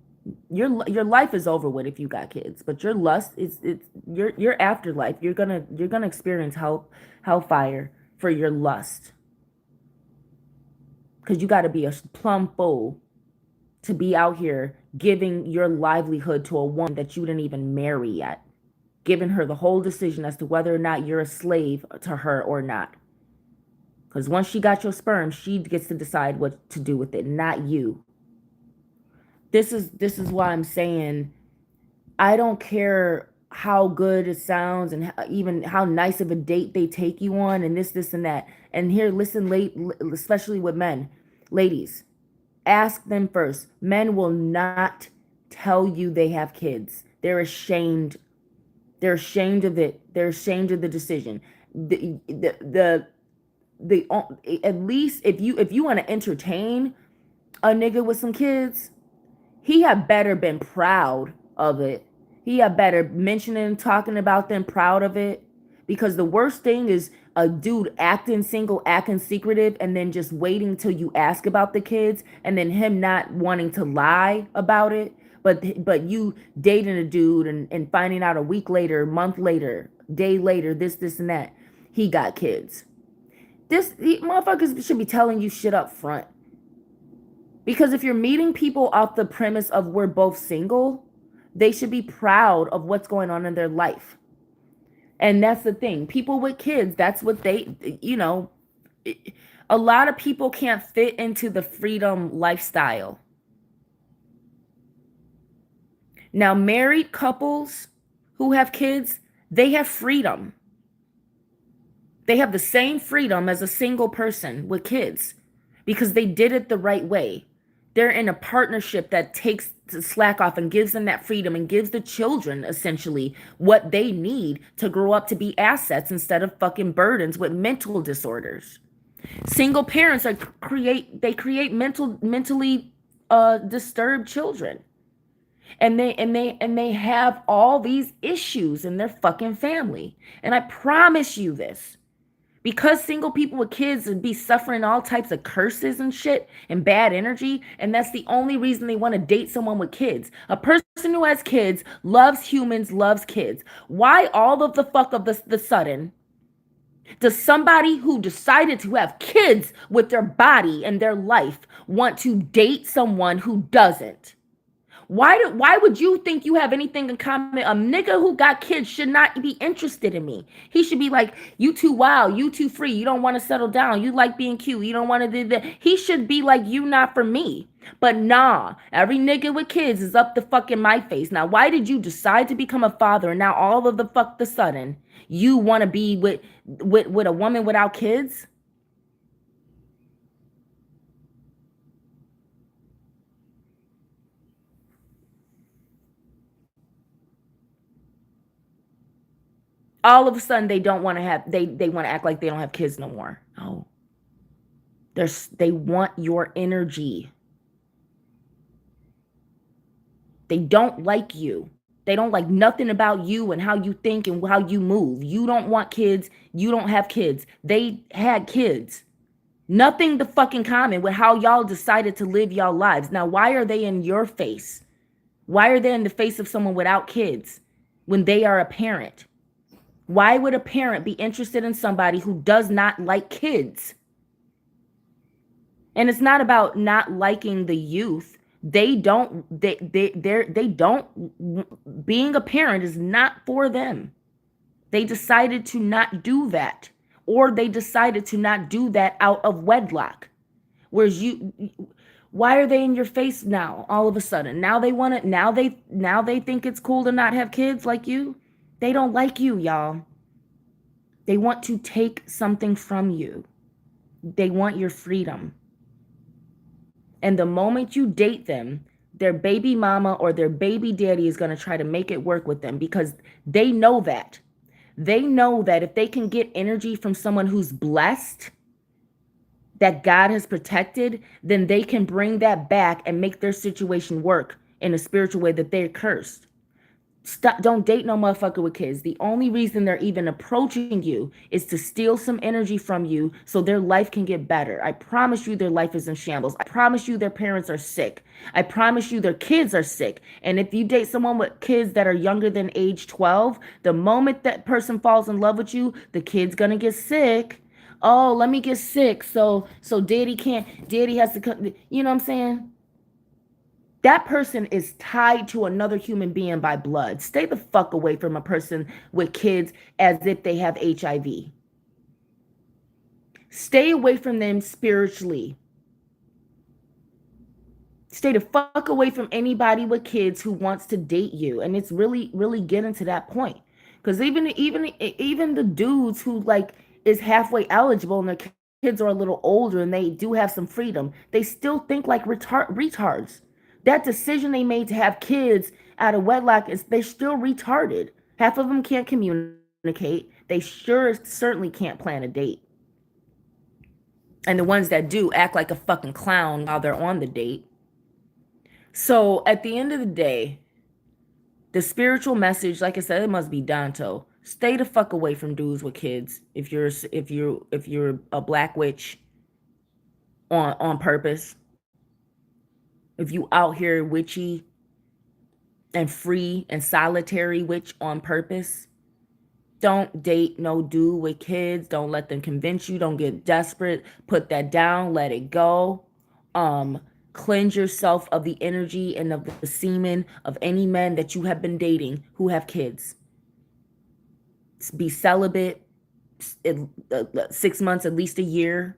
Your life is over with if you got kids, but your lust is it's your afterlife. You're gonna experience hellfire for your lust, because you got to be a plumb fool to be out here giving your livelihood to a woman that you didn't even marry yet, giving her the whole decision as to whether or not you're a slave to her or not. Because once she got your sperm, she gets to decide what to do with it, not you. This is why I'm saying I don't care how good it sounds and even how nice of a date they take you on and this and that. And here, listen, especially with men, ladies, ask them first. Men will not tell you they have kids. They're ashamed. They're ashamed of it. They're ashamed of the decision. The at least if you want to entertain a nigga with some kids, he had better been proud of it. He had better mentioning, talking about them, proud of it. Because the worst thing is a dude acting single, acting secretive, and then just waiting till you ask about the kids, and then him not wanting to lie about it. But you dating a dude and finding out a week later, month later, day later, this and that, he got kids. Motherfuckers should be telling you shit up front. Because if you're meeting people off the premise of we're both single, they should be proud of what's going on in their life. And that's the thing. People with kids, that's what a lot of people can't fit into the freedom lifestyle. Now, married couples who have kids, they have freedom. They have the same freedom as a single person with kids because they did it the right way. They're in a partnership that takes the slack off and gives them that freedom and gives the children essentially what they need to grow up to be assets instead of fucking burdens with mental disorders. Single parents are create mentally disturbed children, and they have all these issues in their fucking family. And I promise you this, because single people with kids would be suffering all types of curses and shit and bad energy, and that's the only reason they want to date someone with kids. A person who has kids loves humans, loves kids. Why all of the fuck of the sudden does somebody who decided to have kids with their body and their life want to date someone who doesn't? Why would you think you have anything in common? A nigga who got kids should not be interested in me. He should be like, you too wild, you too free, you don't want to settle down, you like being cute, you don't want to do that. He should be like, you not for me. But nah, every nigga with kids is up the fucking my face. Now, why did you decide to become a father and now all of the sudden you want to be with a woman without kids? All of a sudden they don't want to have they want to act like they don't have kids no more. Oh, they want your energy. They don't like you. They don't like nothing about you and how you think and how you move. You don't want kids. You don't have kids. They had kids. Nothing to fucking common with how y'all decided to live y'all lives. Now, why are they in your face? Why are they in the face of someone without kids when they are a parent? Why would a parent be interested in somebody who does not like kids? And it's not about not liking the youth. They don't being a parent is not for them. They decided to not do that, or they decided to not do that out of wedlock. Whereas why are they in your face now all of a sudden? Now they want to now they think it's cool to not have kids like you? They don't like you, y'all. They want to take something from you. They want your freedom. And the moment you date them, their baby mama or their baby daddy is going to try to make it work with them because they know that. They know that if they can get energy from someone who's blessed, that God has protected, then they can bring that back and make their situation work in a spiritual way that they're cursed. Stop, don't date no motherfucker with kids. The only reason they're even approaching you is to steal some energy from you so their life can get better. I promise you their life is in shambles. I promise you their parents are sick. I promise you their kids are sick. And if you date someone with kids that are younger than age 12, the moment that person falls in love with you, the kid's gonna get sick. Oh, let me get sick so daddy has to come. You know what I'm saying? That person is tied to another human being by blood. Stay the fuck away from a person with kids as if they have HIV. Stay away from them spiritually. Stay the fuck away from anybody with kids who wants to date you. And it's really getting to that point. Because even the dudes who like is halfway eligible and their kids are a little older and they do have some freedom, they still think like retards. That decision they made to have kids out of wedlock is they're still retarded. Half of them can't communicate. They certainly can't plan a date. And the ones that do act like a fucking clown while they're on the date. So at the end of the day, the spiritual message, like I said, it must be Danto. Stay the fuck away from dudes with kids. If you're a black witch on purpose, if you out here witchy and free and solitary witch on purpose, don't date no dude with kids. Don't let them convince you. Don't get desperate. Put that down. Let it go. Cleanse yourself of the energy and of the semen of any men that you have been dating who have kids. Be celibate 6 months, at least a year,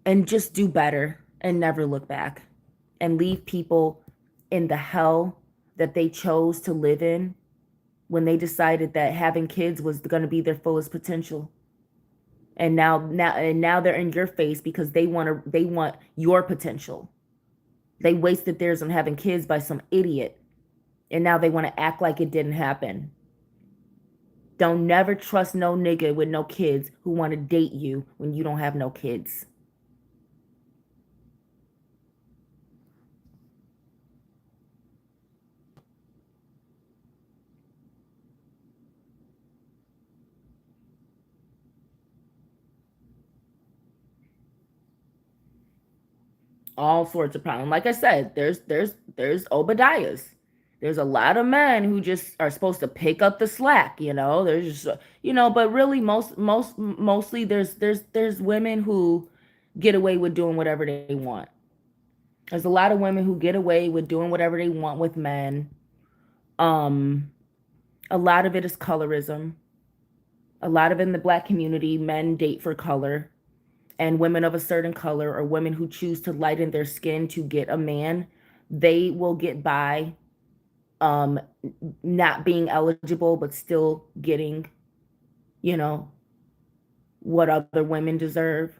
and just do better and never look back and leave people in the hell that they chose to live in when they decided that having kids was going to be their fullest potential. And now they're in your face because they want your potential. They wasted theirs on having kids by some idiot, and now they want to act like it didn't happen. Don't never trust no nigga with no kids who want to date you when you don't have no kids. All sorts of problems. Like I said, there's Obadiahs. There's a lot of men who just are supposed to pick up the slack, you know. There's just but really mostly there's women who get away with doing whatever they want. There's a lot of women who get away with doing whatever they want with men. Um a lot of it is colorism. A lot of it in the black community, men date for color, and women of a certain color or women who choose to lighten their skin to get a man, they will get by um not being eligible but still getting, you know, what other women deserve.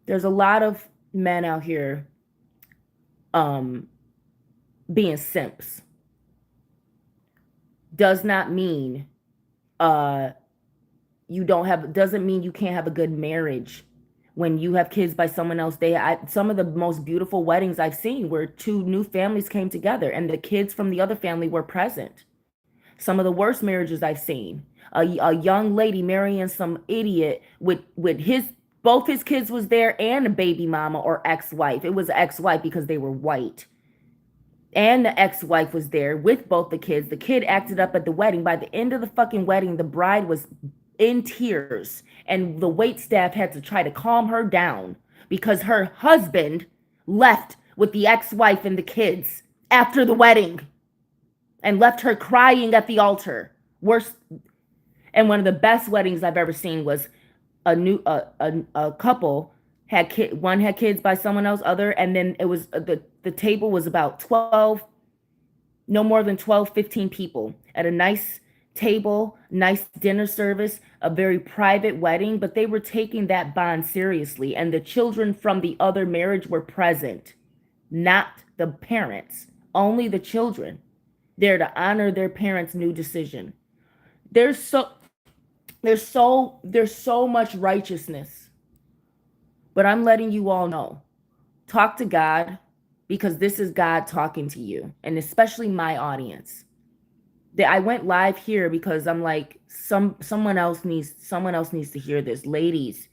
There's a lot of men out here um being simps. Does not mean uh you don't have doesn't mean you can't have a good marriage when you have kids by someone else. Some of the most beautiful weddings I've seen where two new families came together and the kids from the other family were present. Some of the worst marriages I've seen, a young lady marrying some idiot with his both his kids was there and a baby mama or ex-wife. It was ex-wife because they were white. And the ex-wife was there with both the kids. The kid acted up at the wedding. By the end of the fucking wedding, the bride was in tears, and the wait staff had to try to calm her down because her husband left with the ex-wife and the kids after the wedding and left her crying at the altar. Worse. And one of the best weddings I've ever seen was a couple one had kids by someone else other, and then it was the table was about 12, no more than 12, 15 people at a nice table, nice dinner service, a very private wedding, but they were taking that bond seriously, and the children from the other marriage were present, not the parents, only the children, there to honor their parents' new decision. There's so there's so much righteousness, but I'm letting you all know, talk to God, because this is God talking to you, and especially my audience. I went live here because I'm like, someone else needs to hear this. Ladies,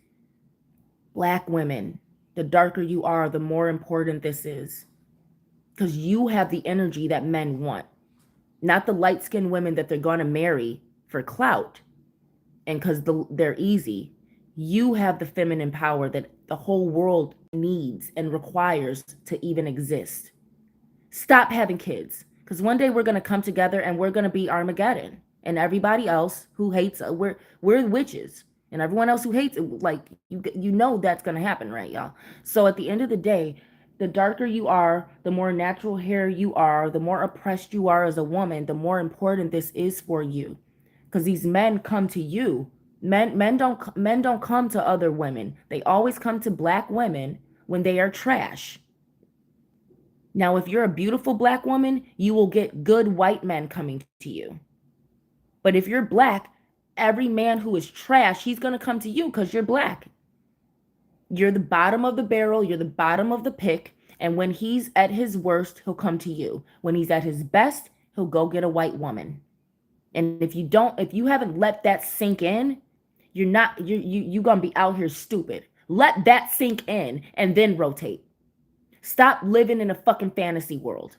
black women, the darker you are, the more important this is, because you have the energy that men want, not the light-skinned women that they're going to marry for clout and because they're easy. You have the feminine power that the whole world needs and requires to even exist. Stop having kids, because one day we're going to come together and we're going to be Armageddon, and everybody else who hates we're witches, and everyone else who hates it, like, you know that's going to happen, right, y'all? So at the end of the day, the darker you are, the more natural hair you are, the more oppressed you are as a woman, the more important this is for you, because these men come to you. Men don't come to other women. They always come to black women when they are trash. Now, if you're a beautiful black woman, you will get good white men coming to you. But if you're black, every man who is trash, he's going to come to you because you're black. You're the bottom of the barrel. You're the bottom of the pick. And when he's at his worst, he'll come to you. When he's at his best, he'll go get a white woman. And if you haven't let that sink in, you're going to be out here stupid. Let that sink in and then rotate. Stop living in a fucking fantasy world.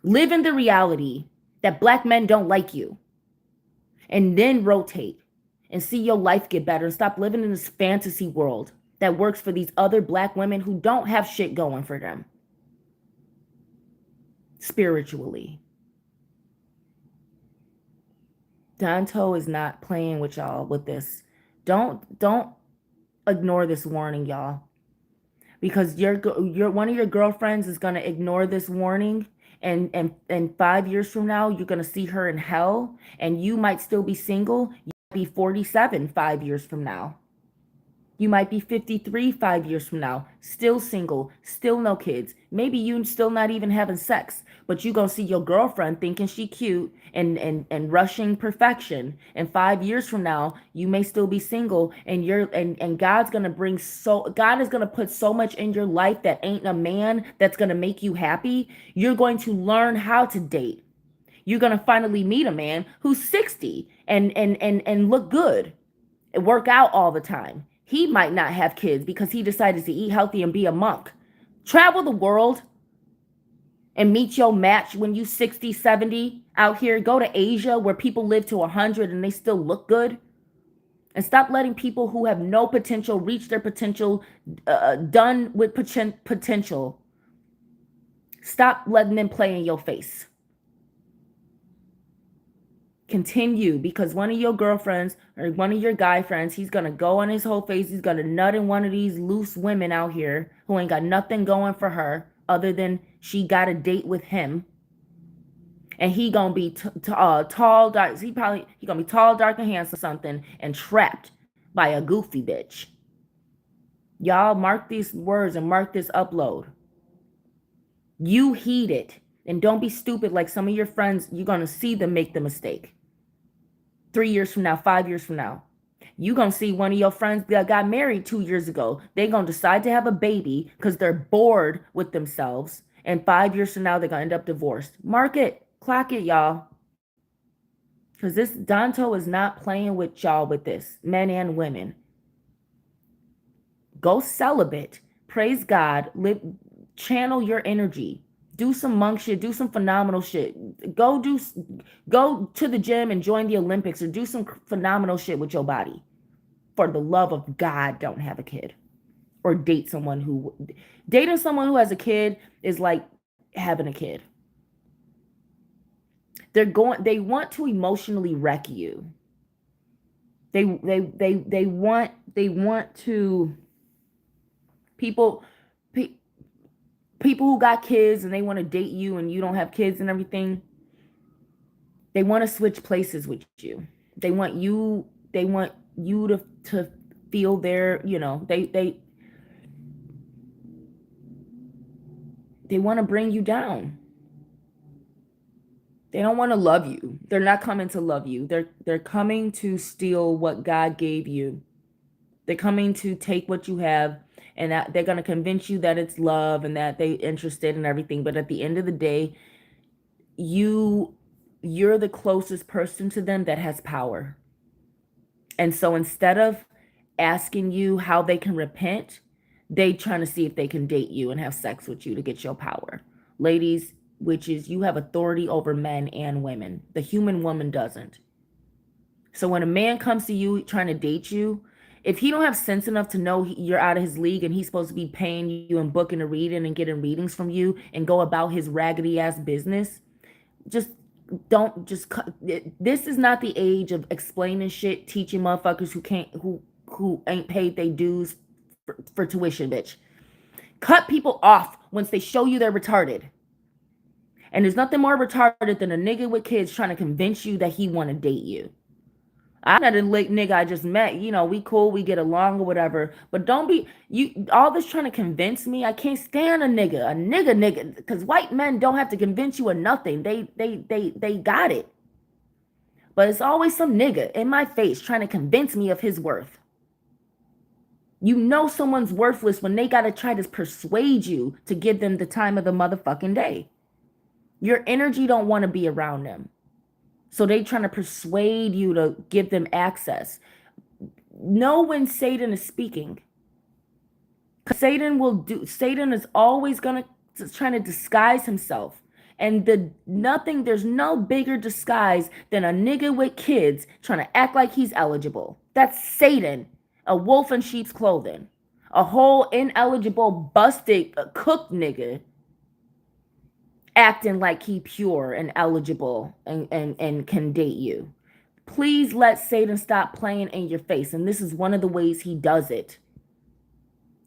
Live in the reality that black men don't like you. And then rotate and see your life get better. And stop living in this fantasy world that works for these other black women who don't have shit going for them spiritually. Danto is not playing with y'all with this. Don't ignore this warning, y'all. Because your one of your girlfriends is going to ignore this warning and 5 years from now you're gonna see her in hell, and you might still be single. You might be 47 5 years from now. You might be 53 5 years from now, still single, still no kids. Maybe you still not even having sex, but you gonna see your girlfriend thinking she cute and rushing perfection. And 5 years from now, you may still be single, and God is gonna put so much in your life that ain't a man that's gonna make you happy. You're going to learn how to date. You're gonna finally meet a man who's 60 and look good, work out all the time. He might not have kids because he decided to eat healthy and be a monk. Travel the world and meet your match when you 60, 70 out here. Go to Asia where people live to 100 and they still look good. And stop letting people who have no potential reach their potential, done with potential. Stop letting them play in your face. Continue, because one of your girlfriends or one of your guy friends, he's gonna go on his whole face. He's gonna nut in one of these loose women out here who ain't got nothing going for her other than she got a date with him. And he gonna be tall, dark. He gonna be tall, dark, and handsome something, and trapped by a goofy bitch. Y'all mark these words and mark this upload. You heed it, and don't be stupid like some of your friends. You're gonna see them make the mistake. 3 years from now, 5 years from now, you gonna see one of your friends that got married 2 years ago. They gonna decide to have a baby because they're bored with themselves. And 5 years from now, they're gonna end up divorced. Mark it, clock it, y'all. Because this Danto is not playing with y'all with this, men and women. Go celibate, praise God, live, channel your energy. Do some monk shit, do some phenomenal shit. Go to the gym and join the Olympics, or do some phenomenal shit with your body. For the love of God, don't have a kid. Or dating someone who has a kid is like having a kid. They want to emotionally wreck you. They want to people who got kids and they want to date you and you don't have kids and everything. They want to switch places with you. They want you to feel their, they want to bring you down. They don't want to love you. They're not coming to love you. They're coming to steal what God gave you. They're coming to take what you have, and that they're going to convince you that it's love and that they're interested in everything. But at the end of the day, you're the closest person to them that has power. And so instead of asking you how they can repent, they trying to see if they can date you and have sex with you to get your power. Ladies, witches, you have authority over men and women. The human woman doesn't. So when a man comes to you trying to date you, if he don't have sense enough to know you're out of his league and he's supposed to be paying you and booking a reading and getting readings from you and go about his raggedy ass business, just don't just cut. This is not the age of explaining shit, teaching motherfuckers who ain't paid their dues for tuition, bitch. Cut people off once they show you they're retarded. And there's nothing more retarded than a nigga with kids trying to convince you that he want to date you. I'm not a nigga I just met. We cool, we get along or whatever. But don't be all this trying to convince me. I can't stand a nigga. Because white men don't have to convince you of nothing. They got it. But it's always some nigga in my face trying to convince me of his worth. You know someone's worthless when they gotta try to persuade you to give them the time of the motherfucking day. Your energy don't want to be around them. So they trying to persuade you to give them access. Know when Satan is speaking. Satan is always trying to disguise himself. And there's no bigger disguise than a nigga with kids trying to act like he's eligible. That's Satan, a wolf in sheep's clothing. A whole ineligible, busted, cooked nigga acting like he pure and eligible and can date you. Please let Satan stop playing in your face. And this is one of the ways he does it.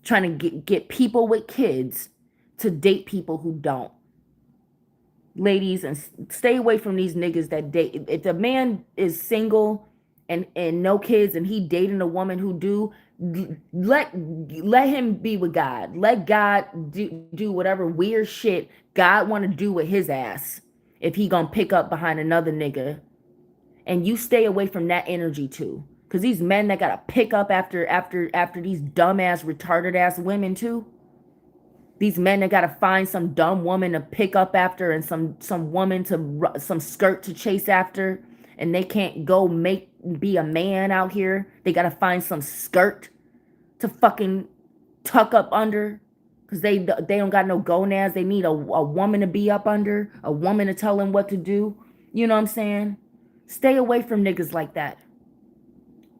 Trying to get people with kids to date people who don't. ladies, and stay away from these niggas that date. If a man is single and no kids and he dating a woman who do, let him be with God. Let God do whatever weird shit God want to do with his ass. If he gonna pick up behind another nigga, and you stay away from that energy too, because these men that gotta pick up after these dumbass retarded ass women too. These men that gotta find some dumb woman to pick up after, and some woman to some skirt to chase after, and they can't go be a man out here. They gotta find some skirt to fucking tuck up under, because they don't got no gonads. They need a woman to be up under, a woman to tell them what to do. You know what I'm saying? Stay away from niggas like that,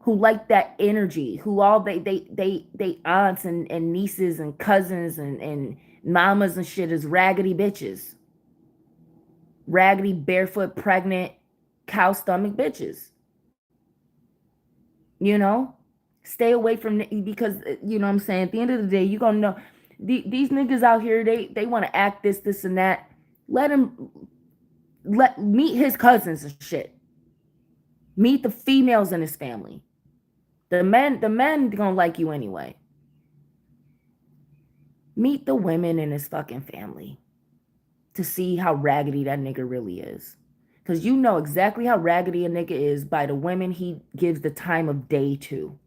who like that energy, who all they aunts and nieces and cousins and mamas and shit is raggedy bitches. Raggedy, barefoot, pregnant, cow stomach bitches. You know? Stay away from, because you know what I'm saying, at the end of the day, you gonna know these niggas out here, they want to act this and that. Let meet his cousins and shit. Meet the females in his family. The men gonna like you anyway. Meet the women in his fucking family to see how raggedy that nigga really is. Because you know exactly how raggedy a nigga is by the women he gives the time of day to.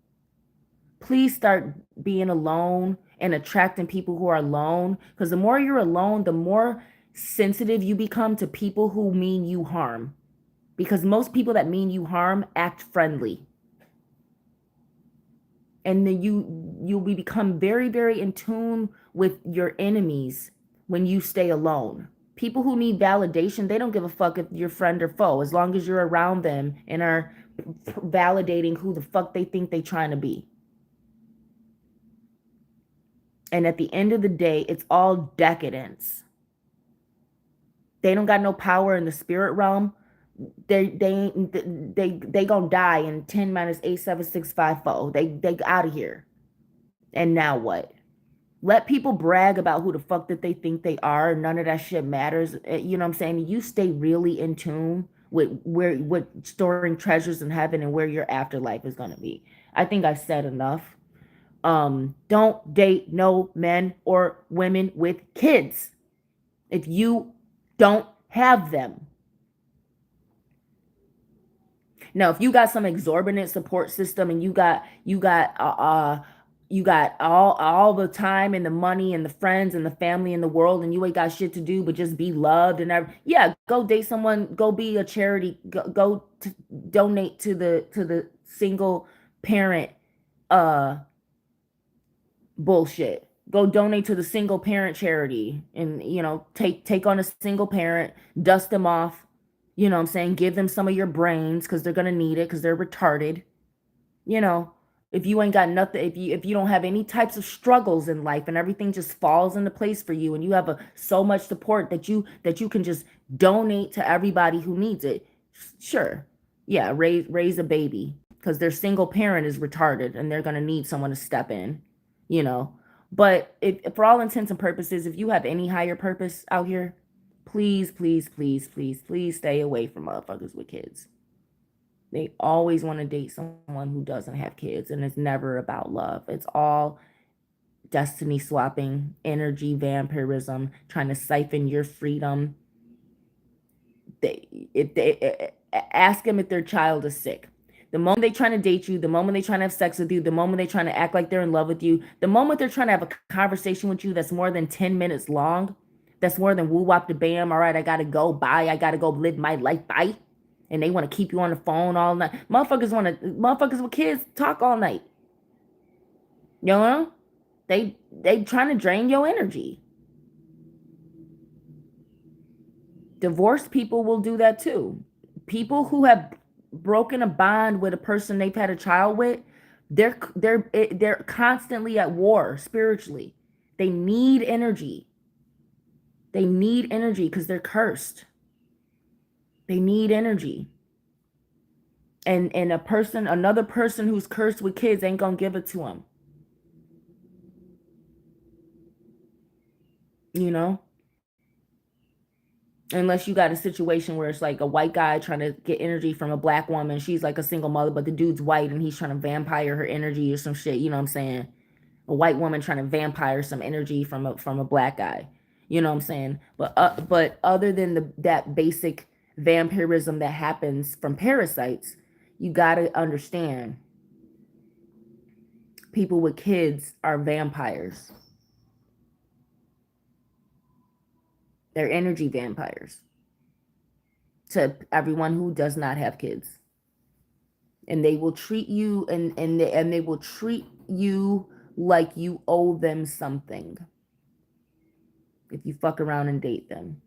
Please start being alone and attracting people who are alone. Because the more you're alone, the more sensitive you become to people who mean you harm. Because most people that mean you harm act friendly. And then you'll become very, very in tune with your enemies when you stay alone. People who need validation, they don't give a fuck if you're friend or foe, as long as you're around them and are validating who the fuck they think they trying to be. And at the end of the day, it's all decadence. They don't got no power in the spirit realm. They gonna die in 10 minus 8 7 6 5 4. They out of here. And now what? Let people brag about who the fuck that they think they are. None of that shit matters. You know what I'm saying? You stay really in tune with what storing treasures in heaven and where your afterlife is gonna be. I think I said enough. Don't date no men or women with kids if you don't have them. Now, if you got some exorbitant support system and you got all the time and the money and the friends and the family in the world, and you ain't got shit to do but just be loved and yeah, go date someone, go be a charity, donate to the single parent uh bullshit. Go donate to the single parent charity, and take on a single parent, dust them off, you know what I'm saying? Give them some of your brains, because they're gonna need it, because they're retarded. You know, if you ain't got nothing, if you don't have any types of struggles in life, and everything just falls into place for you, and you have so much support that you can just donate to everybody who needs it, sure, yeah, raise a baby, because their single parent is retarded and they're gonna need someone to step in, you know. But if for all intents and purposes, if you have any higher purpose out here, please, please, please, please, please stay away from motherfuckers with kids. They always want to date someone who doesn't have kids, and it's never about love. It's all destiny swapping, energy vampirism, trying to siphon your freedom. If they ask them if their child is sick. The moment they trying to date you, the moment they trying to have sex with you, the moment they trying to act like they're in love with you, the moment they're trying to have a conversation with you that's more than 10 minutes long, that's more than woo wop the bam, all right, I gotta go, bye, I gotta go live my life, bye. And they want to keep you on the phone all night. Motherfuckers with kids talk all night. You know? They trying to drain your energy. Divorced people will do that too. People who have broken a bond with a person they've had a child with, they're constantly at war spiritually. They need energy. They need energy because they're cursed. They need energy. And another person who's cursed with kids ain't gonna give it to them. You know? Unless you got a situation where it's like a white guy trying to get energy from a black woman. She's like a single mother, but the dude's white and he's trying to vampire her energy or some shit. You know what I'm saying? A white woman trying to vampire some energy from a black guy. You know what I'm saying? But other than that basic vampirism that happens from parasites, you gotta understand people with kids are vampires. They're energy vampires to everyone who does not have kids. And they will treat you and they will treat you like you owe them something if you fuck around and date them.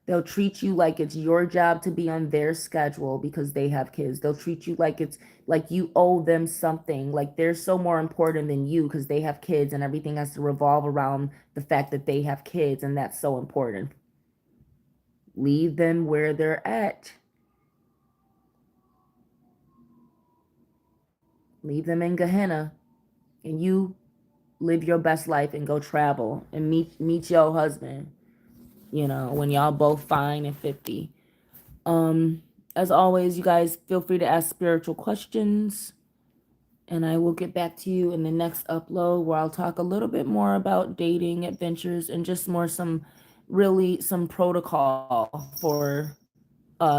They'll treat you like it's your job to be on their schedule because they have kids. They'll treat you like it's like you owe them something, like they're so more important than you because they have kids and everything has to revolve around the fact that they have kids, and that's so important. Leave them where they're at. Leave them in Gehenna, and you live your best life and go travel and meet your husband, when y'all both fine and 50. As always, you guys feel free to ask spiritual questions, and I will get back to you in the next upload where I'll talk a little bit more about dating adventures and just more some protocol for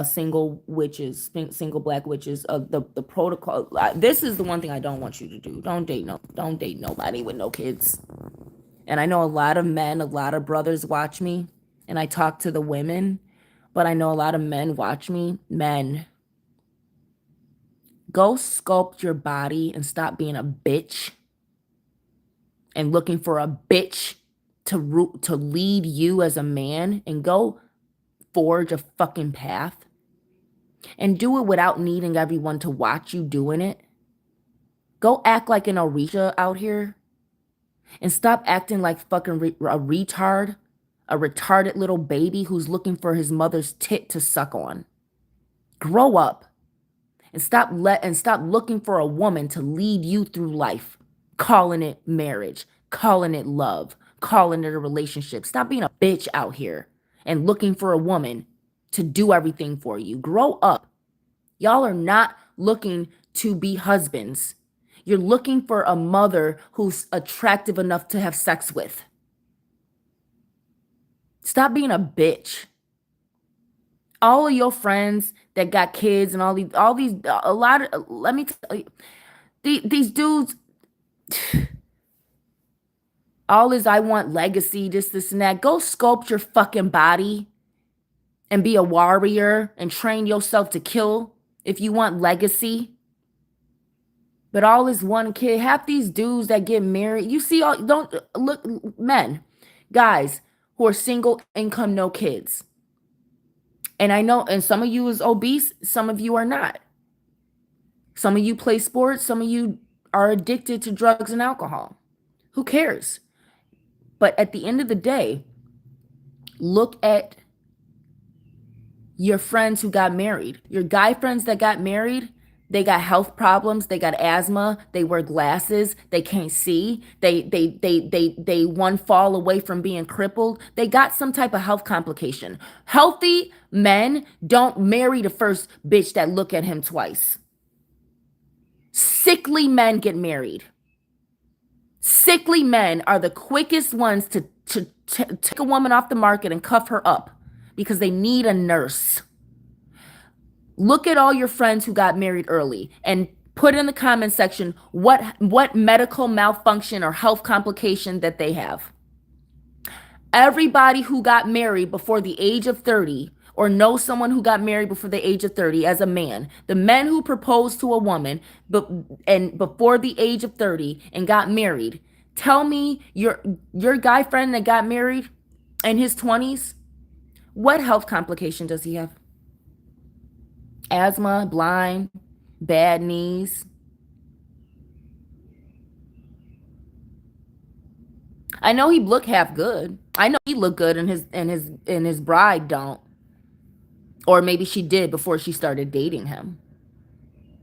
single witches, single black witches. The protocol. This is the one thing I don't want you to do. Don't date nobody with no kids. And I know a lot of men, a lot of brothers watch me, and I talk to the women, but I know a lot of men watch me. Men, go sculpt your body and stop being a bitch and looking for a bitch to lead you as a man, and go forge a fucking path and do it without needing everyone to watch you doing it. Go act like an Orisha out here and stop acting like fucking a retard, a retarded little baby who's looking for his mother's tit to suck on. Grow up and stop looking for a woman to lead you through life, calling it marriage, calling it love, calling it a relationship. Stop being a bitch out here and looking for a woman to do everything for you. Grow up. Y'all are not looking to be husbands. You're looking for a mother who's attractive enough to have sex with. Stop being a bitch. All of your friends that got kids and let me tell you, these dudes, all is I want legacy, this and that. Go sculpt your fucking body and be a warrior and train yourself to kill if you want legacy. But all is one kid. Half these dudes that get married, you see, don't look, men, guys who are single income, no kids. And I know, and some of you is obese, some of you are not. Some of you play sports, some of you are addicted to drugs and alcohol. Who cares? But at the end of the day, look at your friends who got married. Your guy friends that got married, they got health problems, they got asthma, they wear glasses, they can't see, they one fall away from being crippled. They got some type of health complication. Healthy men don't marry the first bitch that look at him twice. Sickly men get married. Sickly men are the quickest ones to take a woman off the market and cuff her up because they need a nurse. Look at all your friends who got married early and put in the comment section what medical malfunction or health complication that they have. Everybody who got married before the age of 30 or know someone who got married before the age of 30 as a man, the men who proposed to a woman and before the age of 30 and got married, tell me your guy friend that got married in his 20s, what health complication does he have? Asthma, blind, bad knees. I know he look half good. I know he look good and his bride don't. Or maybe she did before she started dating him.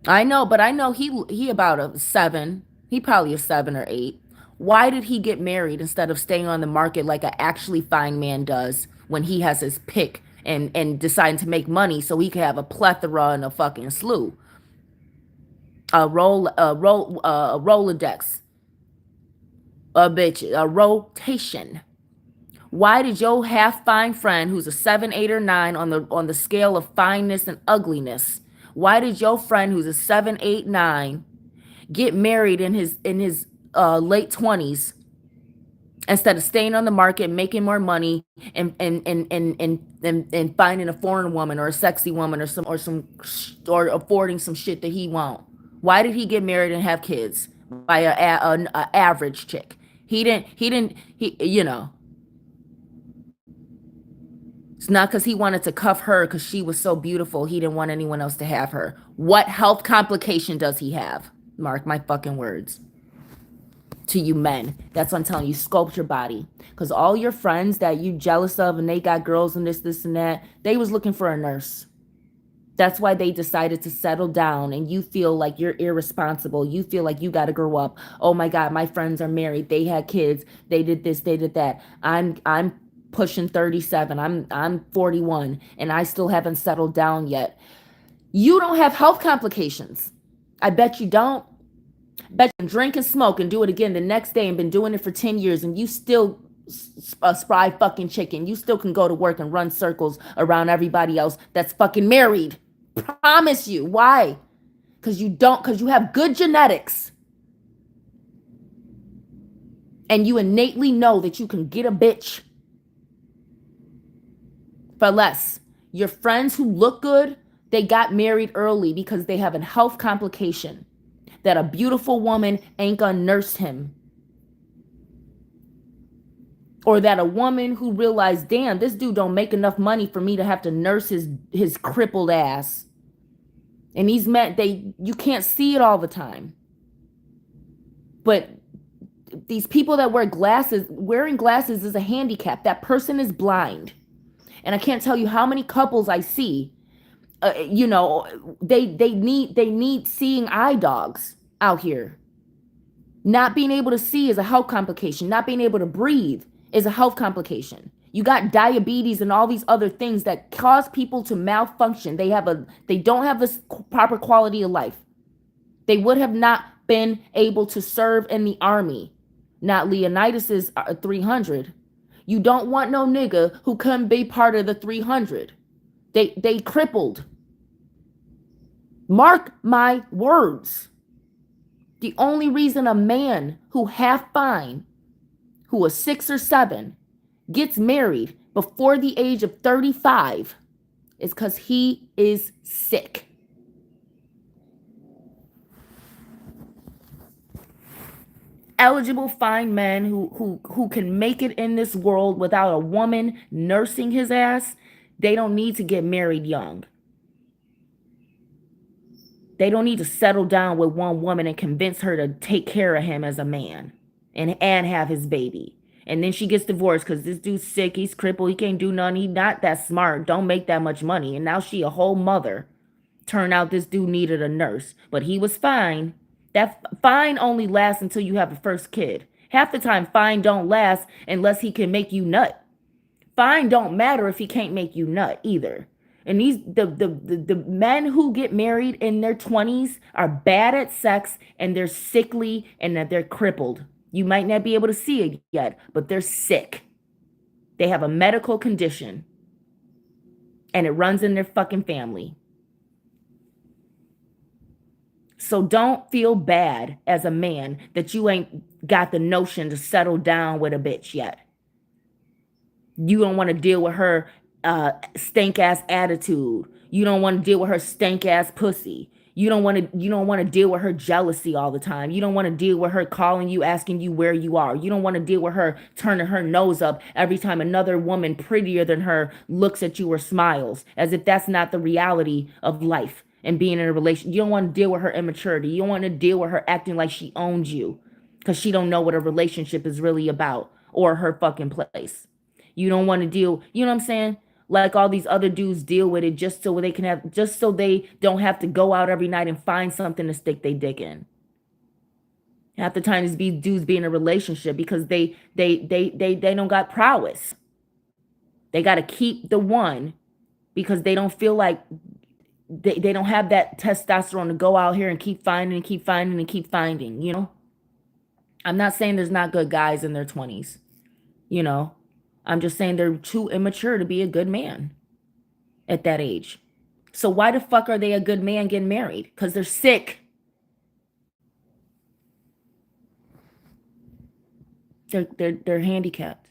I know, but I know he about a 7. He probably a 7 or 8. Why did he get married instead of staying on the market like a actually fine man does when he has his pick and deciding to make money so he can have a plethora and a fucking slew, a Rolodex, a bitch, a rotation? Why did your half fine friend, who's a 7, 8, or 9 on the scale of fineness and ugliness, why did your friend who's a 7, 8, 9 get married in his late 20s instead of staying on the market, making more money, and finding a foreign woman or a sexy woman or affording some shit that he won't? Why did he get married and have kids by a average chick? He didn't. It's not because he wanted to cuff her because she was so beautiful. He didn't want anyone else to have her. What health complication does he have? Mark my fucking words. To you men, that's what I'm telling you. Sculpt your body. Because all your friends that you jealous of and they got girls and this and that, they was looking for a nurse. That's why they decided to settle down, and you feel like you're irresponsible. You feel like you got to grow up. Oh my God, my friends are married. They had kids. They did this, they did that. I'm pushing 37. I'm 41 and I still haven't settled down yet. You don't have health complications. I bet you don't. Bet you can drink and smoke and do it again the next day and been doing it for 10 years and you still a spry fucking chicken. You still can go to work and run circles around everybody else that's fucking married. Promise you. Why? Because you have good genetics. And you innately know that you can get a bitch for less. Your friends who look good, they got married early because they have a health complication that a beautiful woman ain't gonna nurse him. Or that a woman who realized, damn, this dude don't make enough money for me to have to nurse his crippled ass. And these men, you can't see it all the time. But these people that wear glasses, wearing glasses is a handicap. That person is blind. And I can't tell you how many couples I see. They need seeing eye dogs out here. Not being able to see is a health complication. Not being able to breathe is a health complication. You got diabetes and all these other things that cause people to malfunction. They don't have this proper quality of life. They would have not been able to serve in the army. Not Leonidas is 300. You don't want no nigga who couldn't be part of the 300. They crippled. Mark my words. The only reason a man who half fine, who is 6 or 7, gets married before the age of 35 is because he is sick. Eligible fine men who can make it in this world without a woman nursing his ass, they don't need to get married young. They don't need to settle down with one woman and convince her to take care of him as a man and have his baby. And then she gets divorced because this dude's sick, he's crippled, he can't do nothing, he's not that smart, don't make that much money. And now she a whole mother. Turned out this dude needed a nurse, but he was fine. That fine only lasts until you have a first kid. Half the time, fine don't last unless he can make you nut. Fine don't matter if he can't make you nut either. And the men who get married in their 20s are bad at sex and they're sickly and that they're crippled. You might not be able to see it yet, but they're sick. They have a medical condition and it runs in their fucking family. So don't feel bad as a man that you ain't got the notion to settle down with a bitch yet. You don't want to deal with her stank ass attitude. You don't want to deal with her stank ass pussy. You don't want to deal with her jealousy all the time. You don't want to deal with her calling you, asking you where you are. You don't want to deal with her turning her nose up every time another woman prettier than her looks at you or smiles, as if that's not the reality of life and being in a relationship. You don't want to deal with her immaturity. You don't want to deal with her acting like she owns you because she don't know what a relationship is really about or her fucking place. You don't want to deal, you know what I'm saying? Like all these other dudes deal with it just so they don't have to go out every night and find something to stick their dick in. Half the time these dudes be in a relationship because they don't got prowess. They got to keep the one because they don't feel like they don't have that testosterone to go out here and keep finding and keep finding and keep finding, you know? I'm not saying there's not good guys in their 20s, you know? I'm just saying they're too immature to be a good man at that age. So why the fuck are they a good man getting married? Because they're sick. They're handicapped.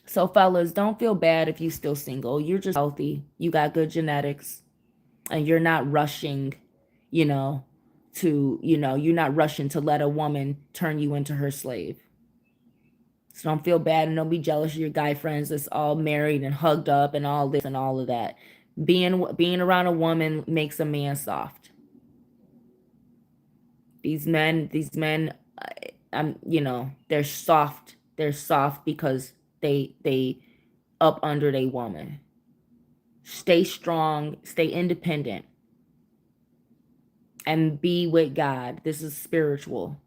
So fellas, don't feel bad if you still single. You're just healthy. You got good genetics and you're not rushing, you know, you're not rushing to let a woman turn you into her slave. So don't feel bad and don't be jealous of your guy friends that's all married and hugged up and all this and all of that. Being around a woman makes a man soft. These men, they're soft. They're soft because they up under a woman. Stay strong, stay independent, and be with God. This is spiritual.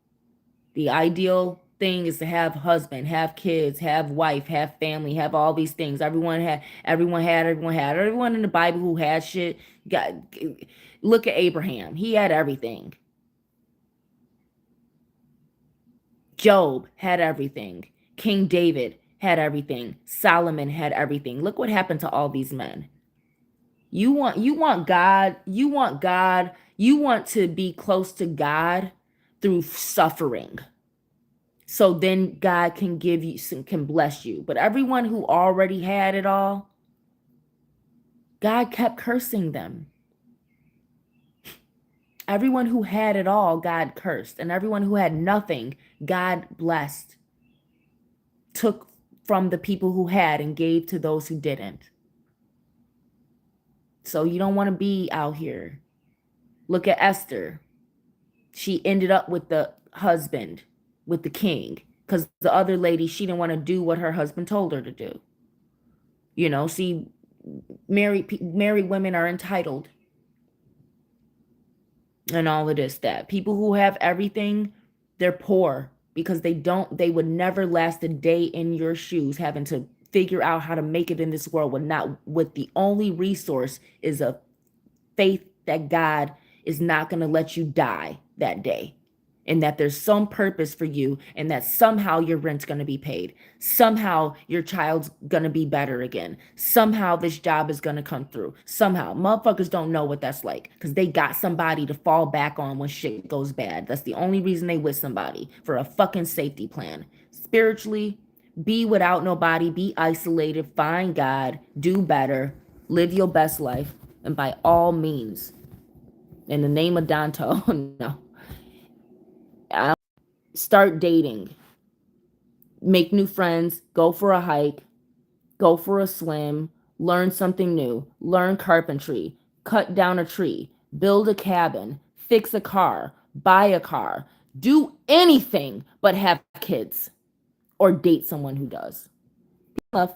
The ideal thing is to have husband, have kids, have wife, have family, have all these things. Everyone in the Bible who had shit. Look at Abraham. He had everything. Job had everything. King David had everything. Solomon had everything. Look what happened to all these men. You want God, you want to be close to God through suffering. So then God can can bless you. But everyone who already had it all, God kept cursing them. Everyone who had it all, God cursed. And everyone who had nothing, God blessed. Took from the people who had and gave to those who didn't. So you don't want to be out here. Look at Esther. She ended up with the husband, with the king, because the other lady, she didn't want to do what her husband told her to do. You know, see, married women are entitled and all of this, that. People who have everything, they're poor because they would never last a day in your shoes having to figure out how to make it in this world with the only resource is a faith that God is not going to let you die that day, and that there's some purpose for you, and that somehow your rent's going to be paid. Somehow your child's going to be better again. Somehow this job is going to come through. Somehow. Motherfuckers don't know what that's like because they got somebody to fall back on when shit goes bad. That's the only reason they with somebody, for a fucking safety plan. Spiritually, be without nobody, be isolated, find God, do better, live your best life, and by all means, in the name of Danto, no. Start dating. Make new friends. Go for a hike. Go for a swim. Learn something new. Learn carpentry. Cut down a tree. Build a cabin. Fix a car. Buy a car. Do anything but have kids or date someone who does. Love.